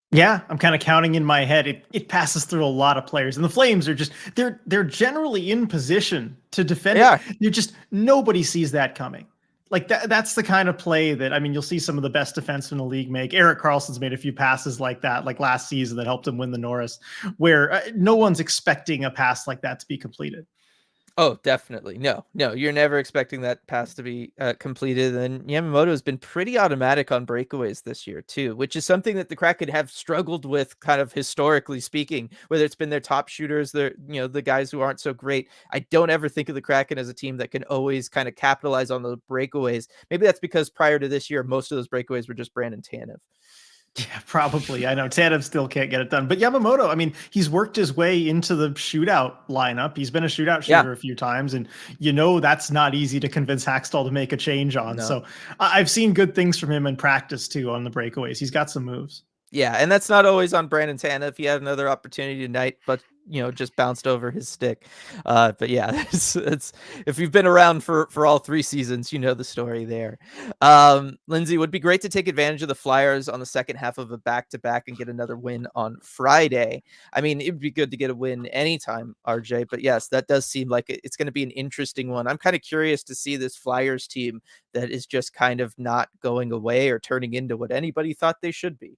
[SPEAKER 2] Yeah, I'm kind of counting in my head. It passes through a lot of players, and the Flames are just they're generally in position to defend it.
[SPEAKER 1] Yeah.
[SPEAKER 2] You just nobody sees that coming. Like that's the kind of play that I mean, you'll see some of the best defensemen in the league make. Eric Carlson's made a few passes like that, like last season, that helped him win the Norris, where no one's expecting a pass like that to be completed.
[SPEAKER 1] Oh, definitely. No, you're never expecting that pass to be completed. And Yamamoto has been pretty automatic on breakaways this year, too, which is something that the Kraken have struggled with, kind of historically speaking, whether it's been their top shooters, the guys who aren't so great. I don't ever think of the Kraken as a team that can always kind of capitalize on the breakaways. Maybe that's because prior to this year, most of those breakaways were just Brandon Tanev.
[SPEAKER 2] Yeah, probably. I know Tanev still can't get it done. But Yamamoto, I mean, he's worked his way into the shootout lineup. He's been a shootout
[SPEAKER 1] Yeah.
[SPEAKER 2] shooter a few times. And that's not easy to convince Hackstall to make a change on.
[SPEAKER 1] No.
[SPEAKER 2] So I've seen good things from him in practice, too, on the breakaways. He's got some moves.
[SPEAKER 1] Yeah, and that's not always on Brandon Tanev. He had another opportunity tonight, but just bounced over his stick. But yeah, it's if you've been around for all 3 seasons, you know the story there. Lindsay, would be great to take advantage of the Flyers on the second half of a back-to-back and get another win on Friday. I mean, it would be good to get a win anytime, RJ. But yes, that does seem like it's going to be an interesting one. I'm kind of curious to see this Flyers team that is just kind of not going away or turning into what anybody thought they should be.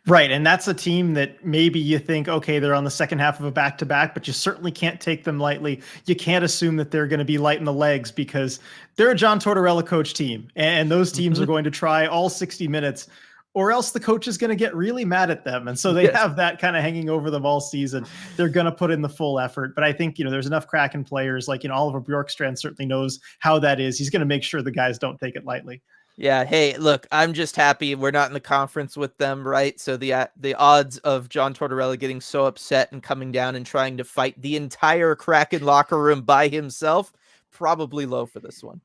[SPEAKER 2] Right. And that's a team that maybe you think, okay, they're on the second half of a back-to-back, but you certainly can't take them lightly. You can't assume that they're going to be light in the legs because they're a John Tortorella coach team. And those teams are going to try all 60 minutes or else the coach is going to get really mad at them. And so they have that kind of hanging over them all season. They're going to put in the full effort. But I think, there's enough Kraken players like, Oliver Bjorkstrand certainly knows how that is. He's going to make sure the guys don't take it lightly.
[SPEAKER 1] Yeah. Hey, look, I'm just happy we're not in the conference with them, right? So the odds of John Tortorella getting so upset and coming down and trying to fight the entire Kraken locker room by himself, probably low for this one.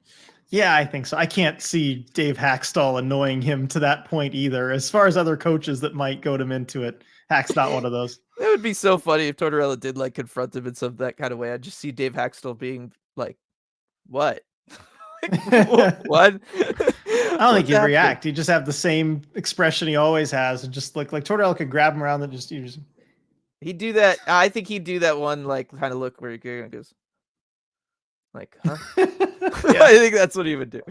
[SPEAKER 2] Yeah, I think so. I can't see Dave Hackstall annoying him to that point either. As far as other coaches that might goad him into it, Hack's not one of those.
[SPEAKER 1] It would be so funny if Tortorella did confront him in some that kind of way. I'd just see Dave Hackstall being like, "What? What?"
[SPEAKER 2] I don't think he'd react. He'd just have the same expression he always has, and just like Tortorella could grab him around and just use.
[SPEAKER 1] He'd do that. I think he'd do that one kind of look where he goes, huh? Yeah. I think that's what he would do.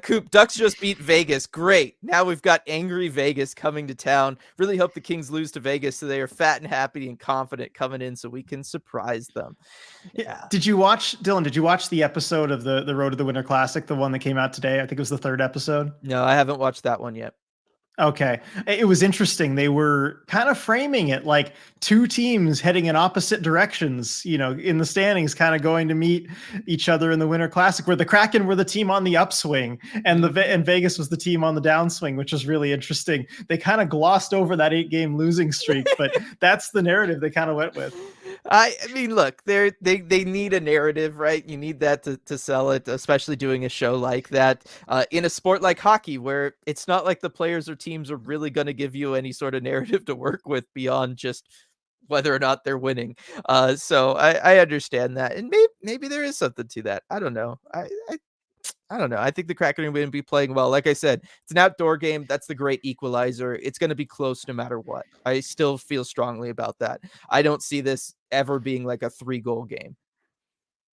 [SPEAKER 1] Coop, Ducks just beat Vegas. Great. Now we've got angry Vegas coming to town. Really hope the Kings lose to Vegas so they are fat and happy and confident coming in so we can surprise them. Yeah.
[SPEAKER 2] Dylan, did you watch the episode of the Road to the Winter Classic, the one that came out today? I think it was the 3rd episode.
[SPEAKER 1] No, I haven't watched that one yet.
[SPEAKER 2] Okay. It was interesting. They were kind of framing it like 2 teams heading in opposite directions, in the standings, kind of going to meet each other in the Winter Classic, where the Kraken were the team on the upswing and and Vegas was the team on the downswing, which was really interesting. They kind of glossed over that 8-game losing streak, but that's the narrative they kind of went with.
[SPEAKER 1] I mean, look, they need a narrative, right? You need that to sell it, especially doing a show like that in a sport like hockey, where it's not like the players or teams are really going to give you any sort of narrative to work with beyond just whether or not they're winning. So I understand that, and maybe there is something to that. I don't know. I don't know. I think the Kraken are going to be playing well. Like I said, it's an outdoor game. That's the great equalizer. It's going to be close no matter what. I still feel strongly about that. I don't see this ever being like a 3-goal game.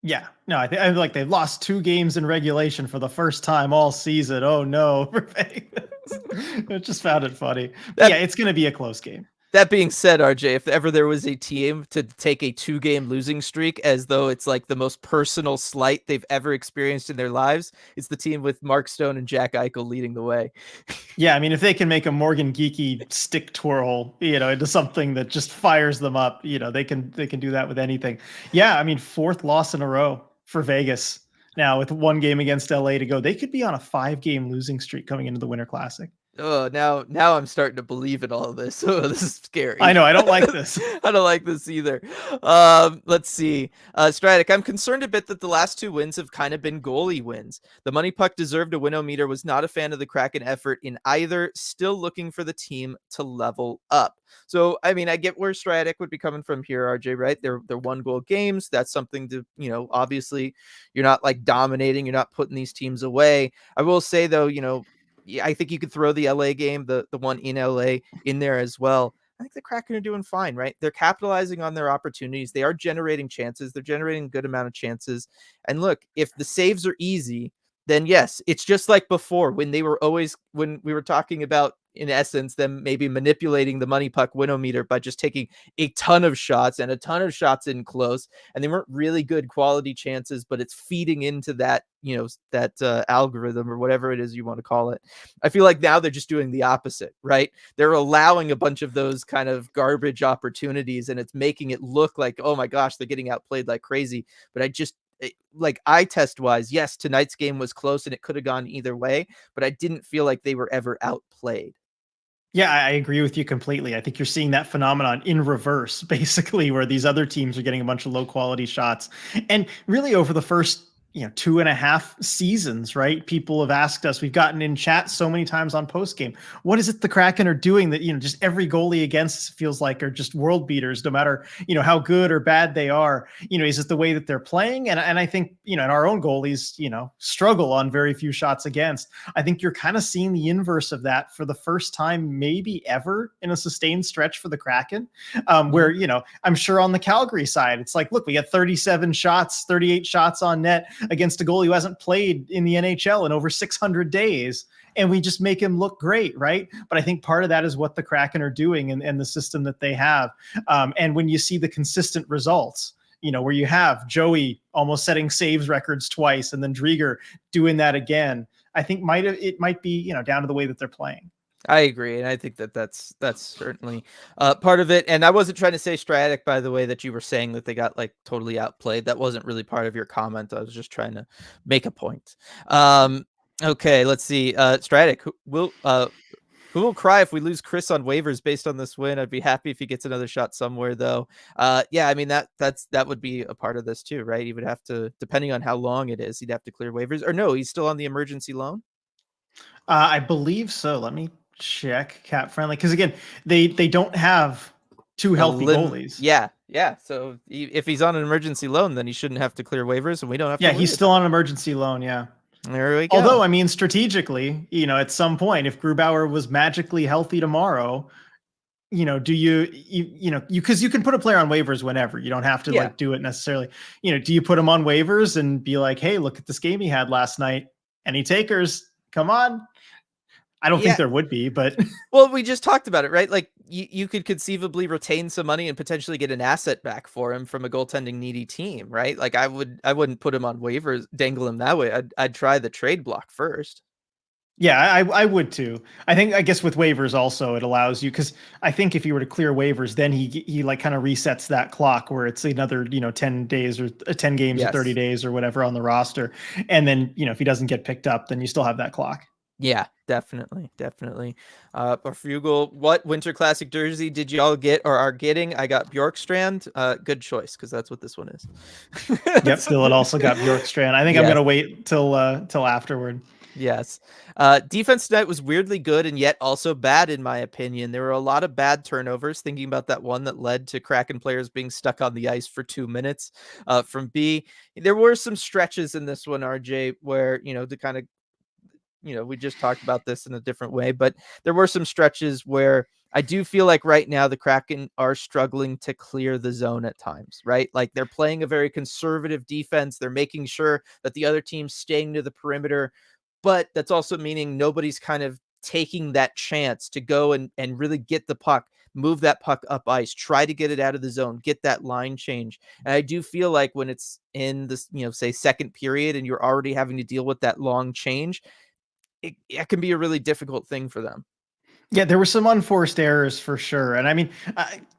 [SPEAKER 2] Yeah, no, I think like they've lost 2 games in regulation for the first time all season. Oh no, I just found it funny. Yeah, it's going to be a close game.
[SPEAKER 1] That being said, RJ, if ever there was a team to take a 2-game losing streak as though it's like the most personal slight they've ever experienced in their lives, it's the team with Mark Stone and Jack Eichel leading the way.
[SPEAKER 2] Yeah, I mean, if they can make a Morgan Geeky stick twirl, into something that just fires them up, they can do that with anything. Yeah, I mean, 4th loss in a row for Vegas now with one game against LA to go. They could be on a 5-game losing streak coming into the Winter Classic.
[SPEAKER 1] Oh, now I'm starting to believe in all of this. Oh, this is
[SPEAKER 2] I
[SPEAKER 1] scary.
[SPEAKER 2] know, I don't like this.
[SPEAKER 1] I don't like this either. Let's see. Stratic, I'm concerned a bit that the last two wins have kind of been goalie wins. The money puck deserved a win-o-meter, was not a fan of the Kraken effort in either, still looking for the team to level up. So, I mean, I get where Stratic would be coming from here, RJ, right? They're one goal games. That's something to, obviously you're not like dominating, you're not putting these teams away. I will say though, yeah, I think you could throw the LA game, the one in LA, in there as well. I think the Kraken are doing fine, right? They're capitalizing on their opportunities. They are generating chances. They're generating a good amount of chances. And look, if the saves are easy, then yes, it's just like before when we were talking about, in essence, them maybe manipulating the money puck winometer by just taking a ton of shots and a ton of shots in close. And they weren't really good quality chances, but it's feeding into that, algorithm or whatever it is you want to call it. I feel like now they're just doing the opposite, right? They're allowing a bunch of those kind of garbage opportunities, and it's making it look like, oh my gosh, they're getting outplayed like crazy. But like eye test wise, yes, tonight's game was close and it could have gone either way, but I didn't feel like they were ever outplayed.
[SPEAKER 2] Yeah, I agree with you completely. I think you're seeing that phenomenon in reverse, basically, where these other teams are getting a bunch of low quality shots. And really, over the first 2.5 seasons, right? People have asked us, we've gotten in chat so many times on post game, what is it the Kraken are doing that, just every goalie against feels like are just world beaters, no matter, how good or bad they are. Is it the way that they're playing? And I think, and our own goalies, struggle on very few shots against. I think you're kind of seeing the inverse of that for the first time, maybe ever, in a sustained stretch for the Kraken, where, I'm sure on the Calgary side, it's like, look, we got 37 shots, 38 shots on net against a goalie who hasn't played in the NHL in over 600 days. And we just make him look great, right? But I think part of that is what the Kraken are doing and the system that they have. And when you see the consistent results, where you have Joey almost setting saves records twice and then Driedger doing that again, I think it might be, down to the way that they're playing.
[SPEAKER 1] I agree, and I think that's certainly part of it. And I wasn't trying to say Stratic, by the way, that you were saying that they got like totally outplayed. That wasn't really part of your comment. I was just trying to make a point. Okay, let's see. Stratic, who will cry if we lose Chris on waivers based on this win? I'd be happy if he gets another shot somewhere, though. Yeah, I mean that would be a part of this too, right? He would have to, depending on how long it is, he'd have to clear waivers. Or no, he's still on the emergency loan.
[SPEAKER 2] I believe so. Let me check cap friendly, because again, they don't have two healthy goalies.
[SPEAKER 1] Yeah. So if he's on an emergency loan, then he shouldn't have to clear waivers, and we don't have.
[SPEAKER 2] Yeah, he's still on an emergency loan. Yeah.
[SPEAKER 1] There we go.
[SPEAKER 2] Although, I mean, strategically, at some point, if Grubauer was magically healthy tomorrow, do you because you can put a player on waivers whenever. You don't have to like do it necessarily. Do you put him on waivers and be like, hey, look at this game he had last night? Any takers? Come on. I don't think there would be, but
[SPEAKER 1] well, we just talked about it, right? Like you could conceivably retain some money and potentially get an asset back for him from a goaltending needy team, right? Like I wouldn't put him on waivers, dangle him that way. I'd try the trade block first.
[SPEAKER 2] Yeah, I would too. I guess with waivers also it allows you, because I think if you were to clear waivers, then he like kind of resets that clock where it's another 10 days or 10 games or 30 days or whatever on the roster, and then if he doesn't get picked up, then you still have that clock.
[SPEAKER 1] Yeah, definitely. Fugel, what Winter Classic jersey did y'all get or are getting? I got Bjorkstrand. Good choice, because that's what this one is.
[SPEAKER 2] Yep, Dylan also got Bjorkstrand. I think I'm gonna wait till afterward.
[SPEAKER 1] Yes. Defense tonight was weirdly good and yet also bad, in my opinion. There were a lot of bad turnovers, thinking about that one that led to Kraken players being stuck on the ice for 2 minutes from B. There were some stretches in this one, RJ, where, to kind of, we just talked about this in a different way, but there were some stretches where I do feel like right now the Kraken are struggling to clear the zone at times, right? Like they're playing a very conservative defense. They're making sure that the other team's staying to the perimeter, but that's also meaning nobody's kind of taking that chance to go and really get the puck, move that puck up ice, try to get it out of the zone, get that line change. And I do feel like when it's in this, say second period and you're already having to deal with that long change, it can be a really difficult thing for them.
[SPEAKER 2] Yeah, there were some unforced errors for sure. And I mean,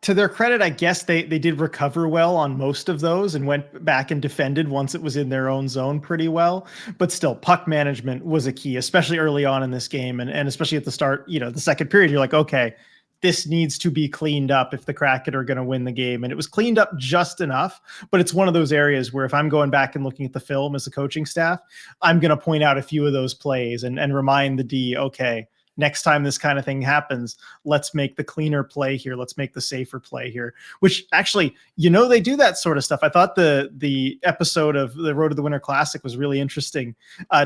[SPEAKER 2] to their credit, I guess they did recover well on most of those and went back and defended once it was in their own zone pretty well. But still, puck management was a key, especially early on in this game. And especially at the start, the second period, you're like, okay, this needs to be cleaned up if the Kraken are going to win the game. And it was cleaned up just enough. But it's one of those areas where if I'm going back and looking at the film as a coaching staff, I'm going to point out a few of those plays and remind the D, okay, next time this kind of thing happens, let's make the cleaner play here. Let's make the safer play here, which actually, they do that sort of stuff. I thought the episode of the Road to the Winter Classic was really interesting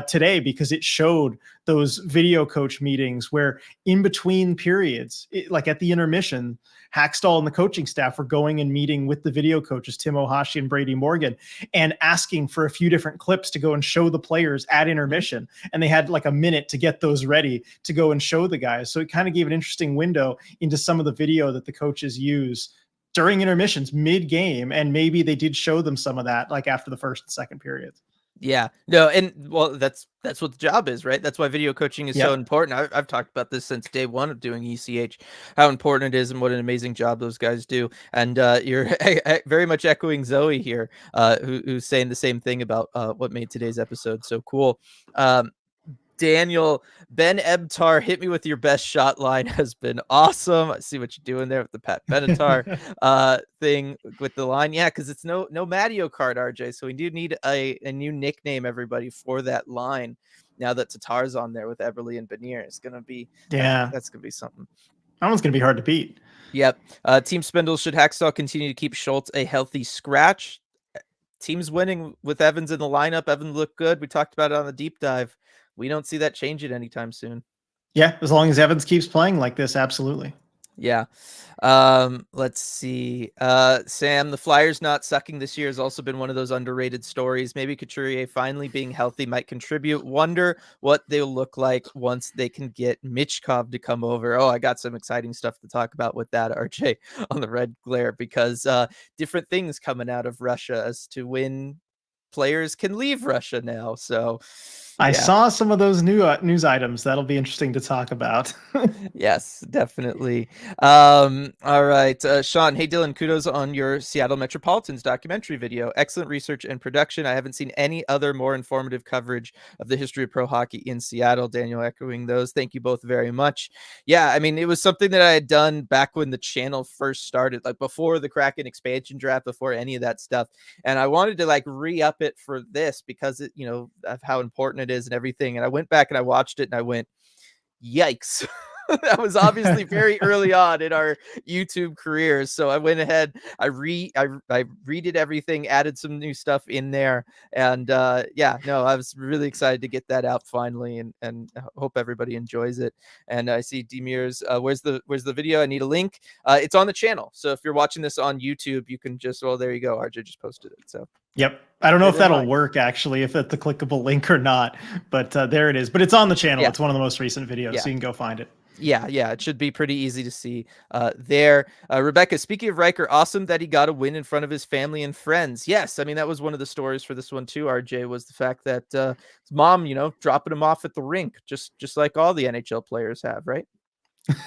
[SPEAKER 2] today because it showed those video coach meetings where in between periods, like at the intermission, Hackstall and the coaching staff were going and meeting with the video coaches, Tim Ohashi and Brady Morgan, and asking for a few different clips to go and show the players at intermission. And they had like a minute to get those ready to go and show the guys. So it kind of gave an interesting window into some of the video that the coaches use during intermissions mid-game. And maybe they did show them some of that like after the first and second periods.
[SPEAKER 1] Yeah, no, and well, that's what the job is, right? That's why video coaching is so important. I've talked about this since day one of doing ECH, how important it is and what an amazing job those guys do. And you're very much echoing Zoe here, who's saying the same thing about what made today's episode so cool. Daniel, Ben Ebtar, hit me with your best shot line has been awesome. I see what you're doing there with the Pat Benatar thing with the line. Yeah, because it's no Mattio card, RJ. So we do need a new nickname, everybody, for that line. Now that Tatar's on there with Eberle and Benier, it's gonna be that's gonna be something.
[SPEAKER 2] That one's gonna be hard to beat.
[SPEAKER 1] Yep. Team Spindle, should Hackstall continue to keep Schultz a healthy scratch? Team's winning with Evans in the lineup. Evans looked good. We talked about it on the deep dive. We don't see that changing anytime soon.
[SPEAKER 2] Yeah, as long as Evans keeps playing like this, absolutely.
[SPEAKER 1] Yeah. Let's see. Sam, the Flyers not sucking this year has also been one of those underrated stories. Maybe Couturier finally being healthy might contribute. Wonder what they'll look like once they can get Michkov to come over. Oh, I got some exciting stuff to talk about with that, RJ, on the Red Glare, because different things coming out of Russia as to when players can leave Russia now. So
[SPEAKER 2] I saw some of those new news items. That'll be interesting to talk about.
[SPEAKER 1] Yes, definitely. All right. Sean, hey, Dylan, kudos on your Seattle Metropolitans documentary video. Excellent research and production. I haven't seen any other more informative coverage of the history of pro hockey in Seattle. Daniel echoing those. Thank you both very much. Yeah, I mean, it was something that I had done back when the channel first started, like before the Kraken expansion draft, before any of that stuff. And I wanted to like re-up it for this because it, of how important it is and everything. And I went back and I watched it and I went, yikes. That was obviously very early on in our YouTube careers. So I went ahead, I redid everything, added some new stuff in there. And I was really excited to get that out finally and hope everybody enjoys it. And I see Demir's, where's the video? I need a link. It's on the channel. So if you're watching this on YouTube, you can just, well, there you go. RJ just posted it. So
[SPEAKER 2] yep. I don't know if that'll work actually, if it's a clickable link or not, but there it is. But it's on the channel. Yeah. It's one of the most recent videos, so you can go find it.
[SPEAKER 1] Yeah, it should be pretty easy to see there. Rebecca, speaking of Riker, awesome that he got a win in front of his family and friends. Yes, I mean, that was one of the stories for this one too, RJ, was the fact that his mom, dropping him off at the rink, just like all the NHL players have, right?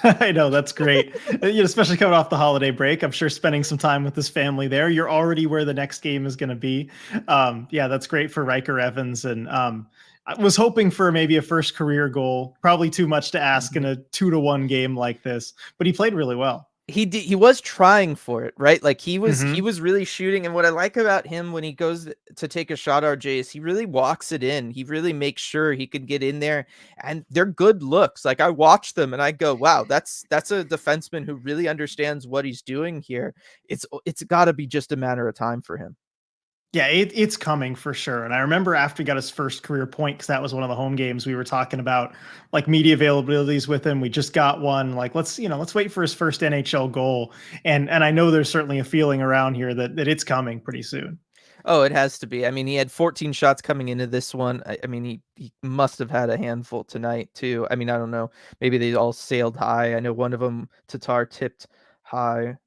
[SPEAKER 2] I know, that's great. Especially coming off the holiday break. I'm sure spending some time with his family there. You're already where the next game is going to be. That's great for Riker Evans. And I was hoping for maybe a first career goal. Probably too much to ask in a 2-1 game like this, but he played really well.
[SPEAKER 1] He was trying for it, right? Like he was really shooting. And what I like about him when he goes to take a shot, RJ, is he really walks it in. He really makes sure he can get in there, and they're good looks. Like I watch them and I go, wow, that's a defenseman who really understands what he's doing here. It's got to be just a matter of time for him.
[SPEAKER 2] Yeah, it's coming for sure. And I remember after he got his first career point, because that was one of the home games we were talking about, like media availabilities with him. We just got one. Like, let's wait for his first NHL goal. And I know there's certainly a feeling around here that it's coming pretty soon.
[SPEAKER 1] Oh, it has to be. I mean, he had 14 shots coming into this one. I mean, he must have had a handful tonight too. I mean, I don't know. Maybe they all sailed high. I know one of them, Tatar, tipped high.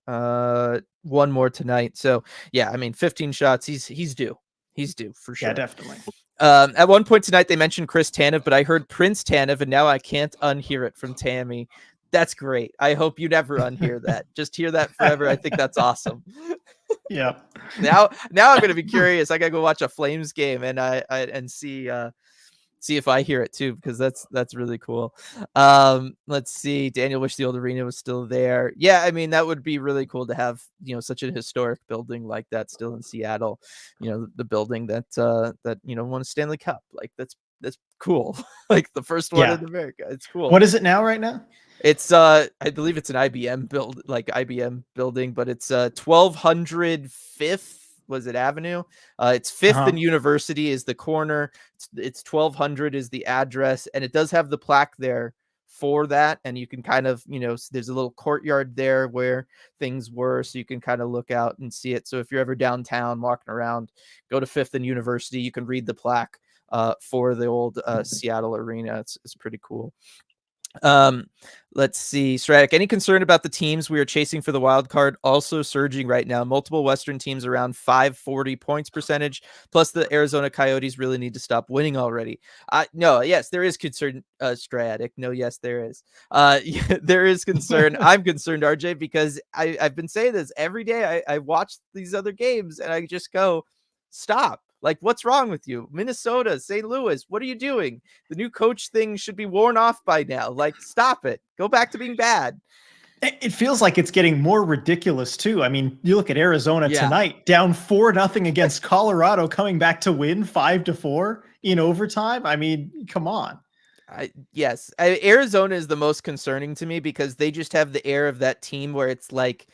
[SPEAKER 1] One more tonight. So yeah, I mean, 15 shots. He's due. He's due for sure.
[SPEAKER 2] Yeah, definitely.
[SPEAKER 1] At one point tonight, they mentioned Chris Tanev, but I heard Prince Tanev, and now I can't unhear it from Tammy. That's great. I hope you never unhear that. Just hear that forever. I think that's awesome.
[SPEAKER 2] Yeah.
[SPEAKER 1] Now I'm gonna be curious. I gotta go watch a Flames game and and see if I hear it too, because that's really cool. Let's see. Daniel wish the old arena was still there. Yeah, I mean that would be really cool to have, such a historic building like that still in Seattle. The building that won a Stanley Cup. Like that's cool. Like the first one
[SPEAKER 2] Yeah.
[SPEAKER 1] in America. It's cool.
[SPEAKER 2] What is it now right now?
[SPEAKER 1] It's I believe it's an IBM building, but it's 1200 Fifth, was it Avenue? It's Fifth
[SPEAKER 2] Uh-huh.
[SPEAKER 1] and University is the corner. It's 1200 is the address, and it does have the plaque there for that. And you can kind of, there's a little courtyard there where things were, so you can kind of look out and see it. So if you're ever downtown walking around, go to Fifth and University. You can read the plaque for the old Seattle arena. It's pretty cool. Um, let's see. Stratic, any concern about the teams we are chasing for the wild card also surging right now? Multiple Western teams around 540 points percentage, plus the Arizona Coyotes really need to stop winning already. No, yes, there is concern, Stratic. No, yes, there is. Yeah, there is concern. I'm concerned, RJ, because I've been saying this every day. I watch these other games and I just go, stop. Like, what's wrong with you? Minnesota, St. Louis, what are you doing? The new coach thing should be worn off by now. Like, stop it. Go back to being bad.
[SPEAKER 2] It feels like it's getting more ridiculous too. I mean, you look at Arizona
[SPEAKER 1] Yeah.
[SPEAKER 2] tonight, down 4-0 against Colorado, coming back to win 5-4 in overtime. I mean, come on.
[SPEAKER 1] Yes. Arizona is the most concerning to me because they just have the air of that team where it's like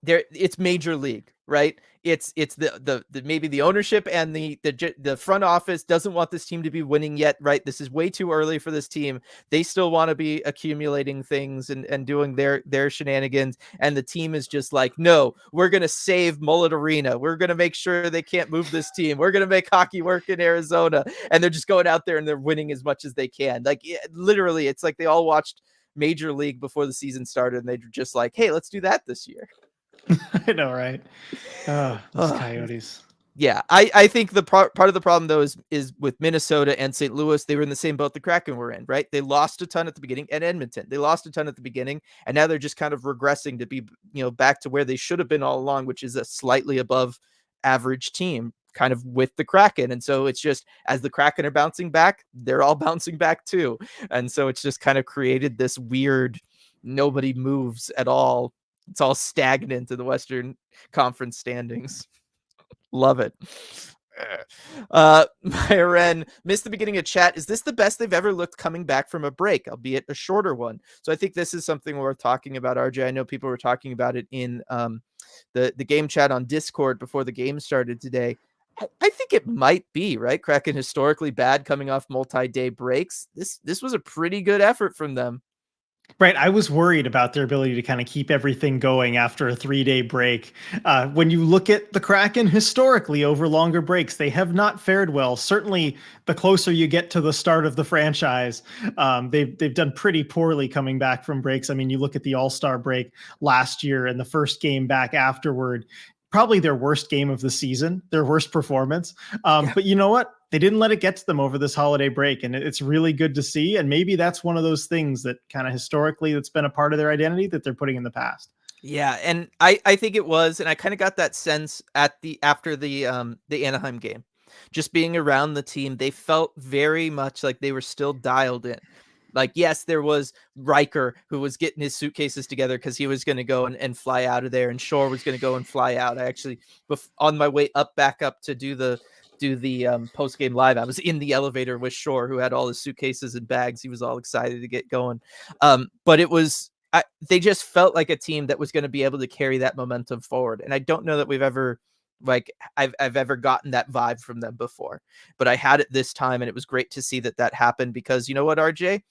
[SPEAKER 1] it's major league, right? It's the maybe the ownership and the front office doesn't want this team to be winning yet, right? This is way too early for this team. They still want to be accumulating things and doing their shenanigans, and the team is just like, no, we're gonna save Mullet Arena. We're gonna make sure they can't move this team. We're gonna make hockey work in Arizona, and they're just going out there and they're winning as much as they can. Like literally, it's like they all watched Major League before the season started, and they're just like, hey, let's do that this year.
[SPEAKER 2] I know, right? Oh, those Coyotes.
[SPEAKER 1] Yeah, I think the part of the problem though is with Minnesota and St. Louis. They were in the same boat the Kraken were in, right? They lost a ton at the beginning, and Edmonton. They lost a ton at the beginning, and now they're just kind of regressing to be, back to where they should have been all along, which is a slightly above average team, kind of with the Kraken. And so it's just as the Kraken are bouncing back, they're all bouncing back too. And so it's just kind of created this weird nobody moves at all. It's all stagnant in the Western Conference standings. Love it. Myren missed the beginning of chat. Is this the best they've ever looked coming back from a break, albeit a shorter one? So I think this is something worth talking about, RJ. I know people were talking about it in the game chat on Discord before the game started today. I think it might be, right? Kraken historically bad coming off multi-day breaks. This was a pretty good effort from them.
[SPEAKER 2] Right. I was worried about their ability to kind of keep everything going after a 3-day break. When you look at the Kraken historically over longer breaks, they have not fared well. Certainly, the closer you get to the start of the franchise, they've done pretty poorly coming back from breaks. I mean, you look at the All-Star break last year and the first game back afterward, probably their worst game of the season, their worst performance. But you know what? They didn't let it get to them over this holiday break, and it's really good to see. And maybe that's one of those things that kind of historically that's been a part of their identity that they're putting in the past.
[SPEAKER 1] Yeah, and I think it was, and I kind of got that sense after the Anaheim game. Just being around the team, they felt very much like they were still dialed in. Like, yes, there was Riker who was getting his suitcases together because he was going to go and fly out of there, and Shore was going to go and fly out. I actually, on my way back up to do the post game live, I was in the elevator with Shore, who had all his suitcases and bags. He was all excited to get going. But it was they just felt like a team that was going to be able to carry that momentum forward. And I don't know that we've ever I've ever gotten that vibe from them before, but I had it this time, and it was great to see that happened because you know what, RJ,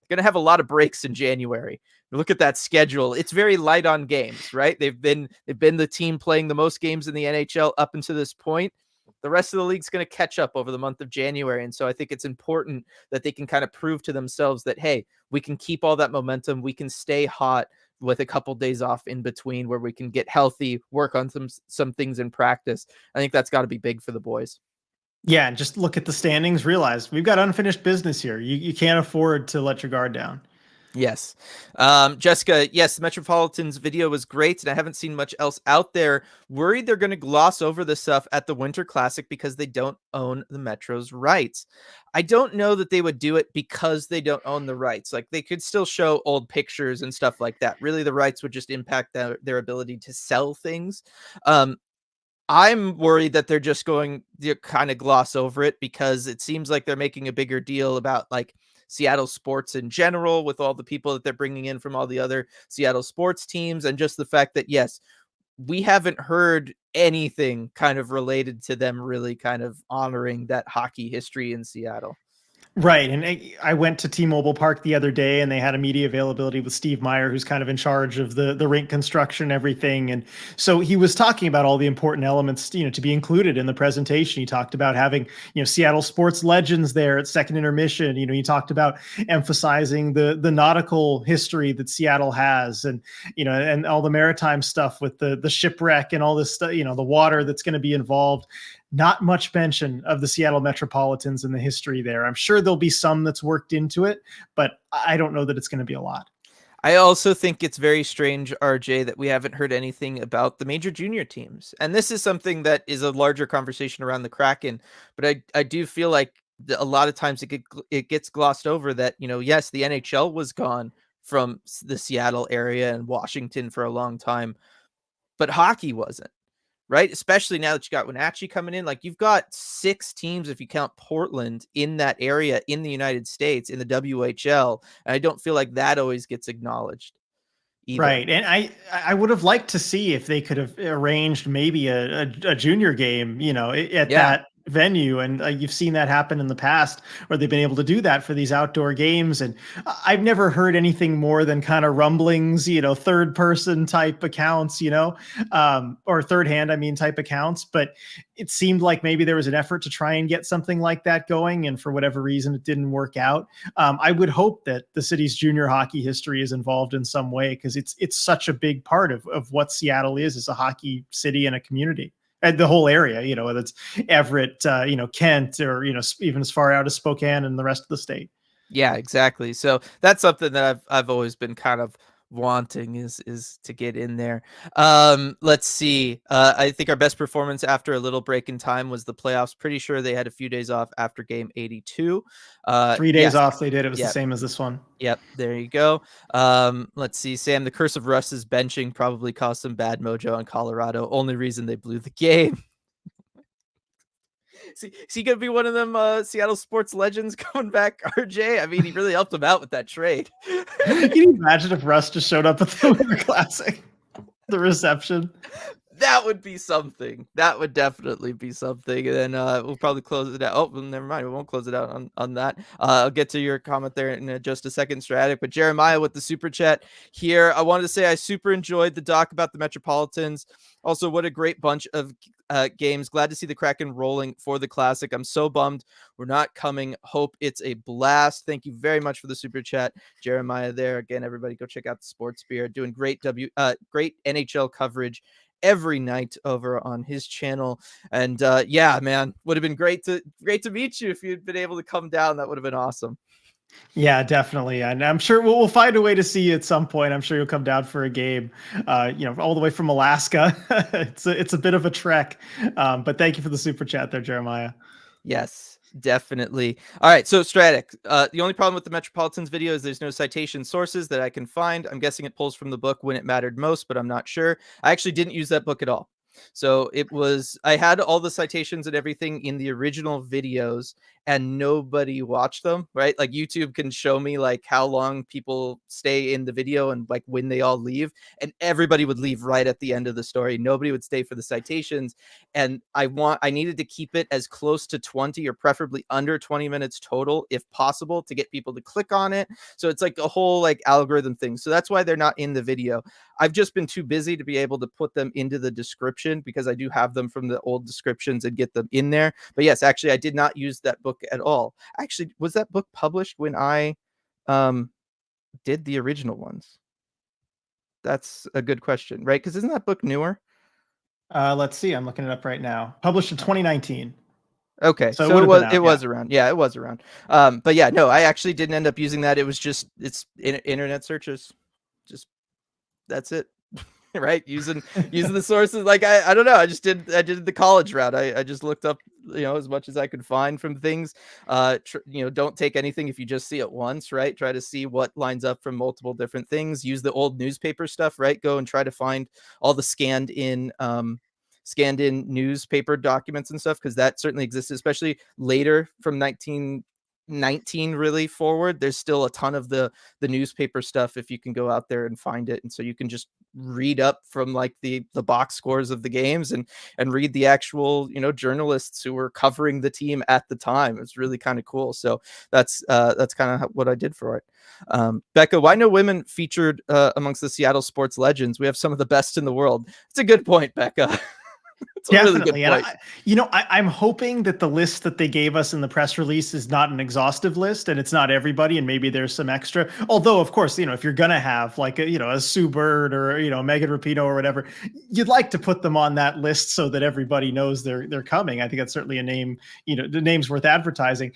[SPEAKER 1] going to have a lot of breaks in January. Look at that schedule. It's very light on games, right? They've been the team playing the most games in the NHL up until this point. The rest of the league's going to catch up over the month of January. And so I think it's important that they can kind of prove to themselves that, hey, we can keep all that momentum. We can stay hot with a couple days off in between where we can get healthy, work on some things in practice. I think that's got to be big for the boys.
[SPEAKER 2] Yeah, and just look at the standings, realize we've got unfinished business here. You can't afford to let your guard down.
[SPEAKER 1] Yes. Jessica, yes, the Metropolitans video was great, and I haven't seen much else out there. Worried they're going to gloss over this stuff at the Winter Classic because they don't own the Metro's rights. I don't know that they would do it because they don't own the rights. Like, they could still show old pictures and stuff like that. Really, the rights would just impact their ability to sell things. Um, I'm worried that they're just going to kind of gloss over it because it seems like they're making a bigger deal about like Seattle sports in general with all the people that they're bringing in from all the other Seattle sports teams, and just the fact that, yes, we haven't heard anything kind of related to them really kind of honoring that hockey history in Seattle.
[SPEAKER 2] Right. And I went to T-Mobile Park the other day and they had a media availability with Steve Meyer, who's kind of in charge of the rink construction and everything. And so he was talking about all the important elements, to be included in the presentation. He talked about having, Seattle sports legends there at second intermission. He talked about emphasizing the nautical history that Seattle has, and, and all the maritime stuff with the shipwreck and all this stuff, the water that's going to be involved. Not much mention of the Seattle Metropolitans and the history there. I'm sure there'll be some that's worked into it, but I don't know that it's going to be a lot.
[SPEAKER 1] I also think it's very strange, RJ, that we haven't heard anything about the major junior teams. And this is something that is a larger conversation around the Kraken, but I do feel like a lot of times it gets glossed over that, yes, the NHL was gone from the Seattle area and Washington for a long time, but hockey wasn't. Right? Especially now that you got Wenatchee coming in. Like, you've got 6 teams, if you count Portland, in that area in the United States in the WHL. And I don't feel like that always gets acknowledged either.
[SPEAKER 2] Right. And I would have liked to see if they could have arranged maybe a junior game, at
[SPEAKER 1] Yeah.
[SPEAKER 2] that venue. And you've seen that happen in the past where they've been able to do that for these outdoor games. And I've never heard anything more than kind of rumblings, third person type accounts, or third hand, type accounts. But it seemed like maybe there was an effort to try and get something like that going. And for whatever reason, it didn't work out. I would hope that the city's junior hockey history is involved in some way, because it's such a big part of what Seattle is as a hockey city and a community. And the whole area, whether it's Everett, Kent, or, even as far out as Spokane and the rest of the state.
[SPEAKER 1] Yeah, exactly. So that's something that I've always been kind of wanting is to get in there. Let's see. I think our best performance after a little break in time was the playoffs. Pretty sure they had a few days off after game 82.
[SPEAKER 2] 3 days
[SPEAKER 1] Yes.
[SPEAKER 2] off they did. It was the
[SPEAKER 1] Yeah.
[SPEAKER 2] same as this one.
[SPEAKER 1] Yep, there you go. Let's see, Sam. The curse of Russ's benching probably caused some bad mojo in Colorado. Only reason they blew the game. Is he gonna be one of them Seattle sports legends coming back, RJ? I mean, he really helped him out with that trade.
[SPEAKER 2] Can you imagine if Russ just showed up at the Winter Classic? The reception.
[SPEAKER 1] That would be something. That would definitely be something. And then we'll probably close it out. Oh, well, never mind. We won't close it out on that. I'll get to your comment there in just a second, Stratic. But Jeremiah with the super chat here. I wanted to say I super enjoyed the doc about the Metropolitans. Also, what a great bunch of games. Glad to see the Kraken rolling for the Classic. I'm so bummed we're not coming. Hope it's a blast. Thank you very much for the super chat, Jeremiah. There again, everybody go check out the Sports Beer. Doing great great NHL coverage every night over on his channel. And yeah, man, would have been great to meet you if you'd been able to come down. That would have been awesome.
[SPEAKER 2] Yeah, definitely. And I'm sure we'll find a way to see you at some point. I'm sure you'll come down for a game, all the way from Alaska. It's a bit of a trek. But thank you for the super chat there, Jeremiah.
[SPEAKER 1] Yes, definitely. All right, so Stratic, the only problem with the Metropolitans video is there's no citation sources that I can find. I'm guessing it pulls from the book When It Mattered Most, but I'm not sure. I actually didn't use that book at all. So I had all the citations and everything in the original videos, and nobody watched them, right? Like, YouTube can show me like how long people stay in the video and like when they all leave, and everybody would leave right at the end of the story. Nobody would stay for the citations. And I needed to keep it as close to 20 or preferably under 20 minutes total if possible to get people to click on it. So it's like a whole like algorithm thing. So that's why they're not in the video. I've just been too busy to be able to put them into the description, because I do have them from the old descriptions and get them in there. But yes, actually, I did not use that book at all. Actually, was that book published when I did the original ones? That's a good question, right? Because isn't that book newer?
[SPEAKER 2] Let's see. I'm looking it up right now. Published in 2019.
[SPEAKER 1] Okay,
[SPEAKER 2] So it
[SPEAKER 1] so
[SPEAKER 2] would have been out.
[SPEAKER 1] it
[SPEAKER 2] Yeah.
[SPEAKER 1] was around. Yeah, it was around. But yeah, no, I actually didn't end up using that. It was just internet searches. Just that's it. Right, using the sources. Like I don't know, I did the college route. I just looked up, as much as I could find from things. Don't take anything if you just see it once, right? Try to see what lines up from multiple different things. Use the old newspaper stuff, right? Go and try to find all the scanned in newspaper documents and stuff, because that certainly existed, especially later from 1919 really forward. There's still a ton of the newspaper stuff if you can go out there and find it, and so you can just read up from like the box scores of the games and read the actual journalists who were covering the team at the time. It's really kind of cool. So that's kind of what I did for it. Becca, why no women featured amongst the Seattle sports legends? We have some of the best in the world. It's a good point, Becca. It's a really good
[SPEAKER 2] Definitely.
[SPEAKER 1] point.
[SPEAKER 2] And I'm hoping that the list that they gave us in the press release is not an exhaustive list and it's not everybody, and maybe there's some extra. Although, of course, if you're gonna have like a Sue Bird or Megan Rapinoe or whatever, you'd like to put them on that list so that everybody knows they're coming. I think that's certainly a name, the name's worth advertising.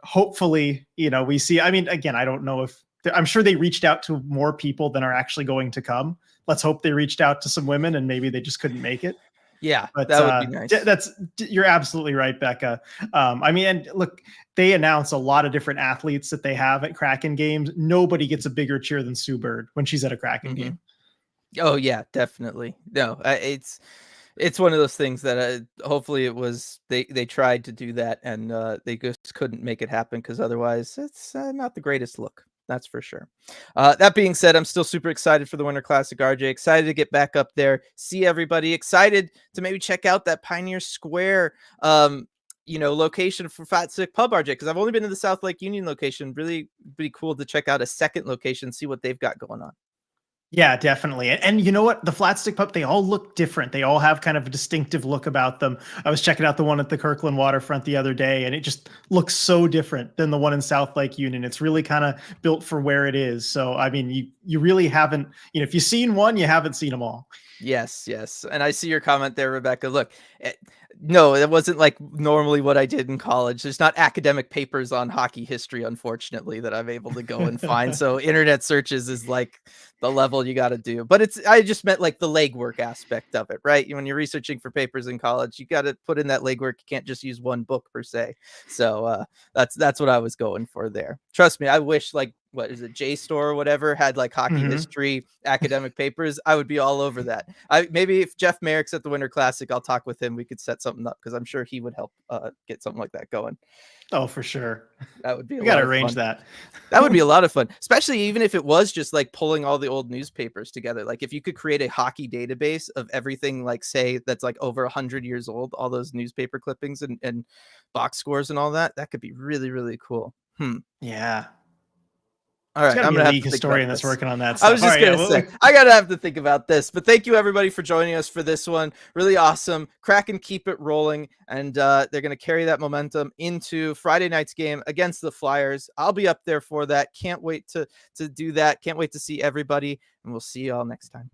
[SPEAKER 2] Hopefully, we see. I mean, again, I don't know if I'm sure they reached out to more people than are actually going to come. Let's hope they reached out to some women and maybe they just couldn't make it.
[SPEAKER 1] Yeah,
[SPEAKER 2] But
[SPEAKER 1] that would be nice.
[SPEAKER 2] you're absolutely right, Becca. I mean, and look, they announce a lot of different athletes that they have at Kraken games. Nobody gets a bigger cheer than Sue Bird when she's at a Kraken game.
[SPEAKER 1] Oh yeah, definitely. No, it's one of those things that hopefully it was they tried to do that and they just couldn't make it happen, because otherwise it's not the greatest look. That's for sure. That being said, I'm still super excited for the Winter Classic, RJ. Excited to get back up there, see everybody. Excited to maybe check out that Pioneer Square, location for Fat Sick Pub, RJ, because I've only been to the South Lake Union location. Really, pretty cool to check out a second location, see what they've got going on.
[SPEAKER 2] Yeah, definitely. And you know what? The flat stick pup, they all look different. They all have kind of a distinctive look about them. I was checking out the one at the Kirkland waterfront the other day, and it just looks so different than the one in South Lake Union. It's really kind of built for where it is. So, I mean, you really haven't, if you've seen one, you haven't seen them all.
[SPEAKER 1] Yes. And I see your comment there, Rebecca. Look, no, it wasn't like normally what I did in college. There's not academic papers on hockey history, unfortunately, that I'm able to go and find. So internet searches is like the level you got to do. But I just meant like the legwork aspect of it, right? When you're researching for papers in college, you got to put in that legwork. You can't just use one book per se. So that's what I was going for there. Trust me, I wish like, what is it, JSTOR or whatever had like hockey history academic papers. I would be all over that. Maybe if Jeff Merrick's at the Winter Classic, I'll talk with him. We could set something up, because I'm sure he would help get something like that going.
[SPEAKER 2] Oh, for sure.
[SPEAKER 1] That would be
[SPEAKER 2] we got to arrange that.
[SPEAKER 1] That would be a lot of fun, especially even if it was just like pulling all the old newspapers together. Like if you could create a hockey database of everything, like say that's like over 100 years old, all those newspaper clippings and box scores and all that, that could be really, really cool.
[SPEAKER 2] Yeah.
[SPEAKER 1] All right,
[SPEAKER 2] I'm gonna be a league historian that's working on that stuff.
[SPEAKER 1] I was just gonna say, I gotta have to think about this. But thank you everybody for joining us for this one. Really awesome. Kraken keep it rolling, and they're gonna carry that momentum into Friday night's game against the Flyers. I'll be up there for that. Can't wait to do that. Can't wait to see everybody, and we'll see you all next time.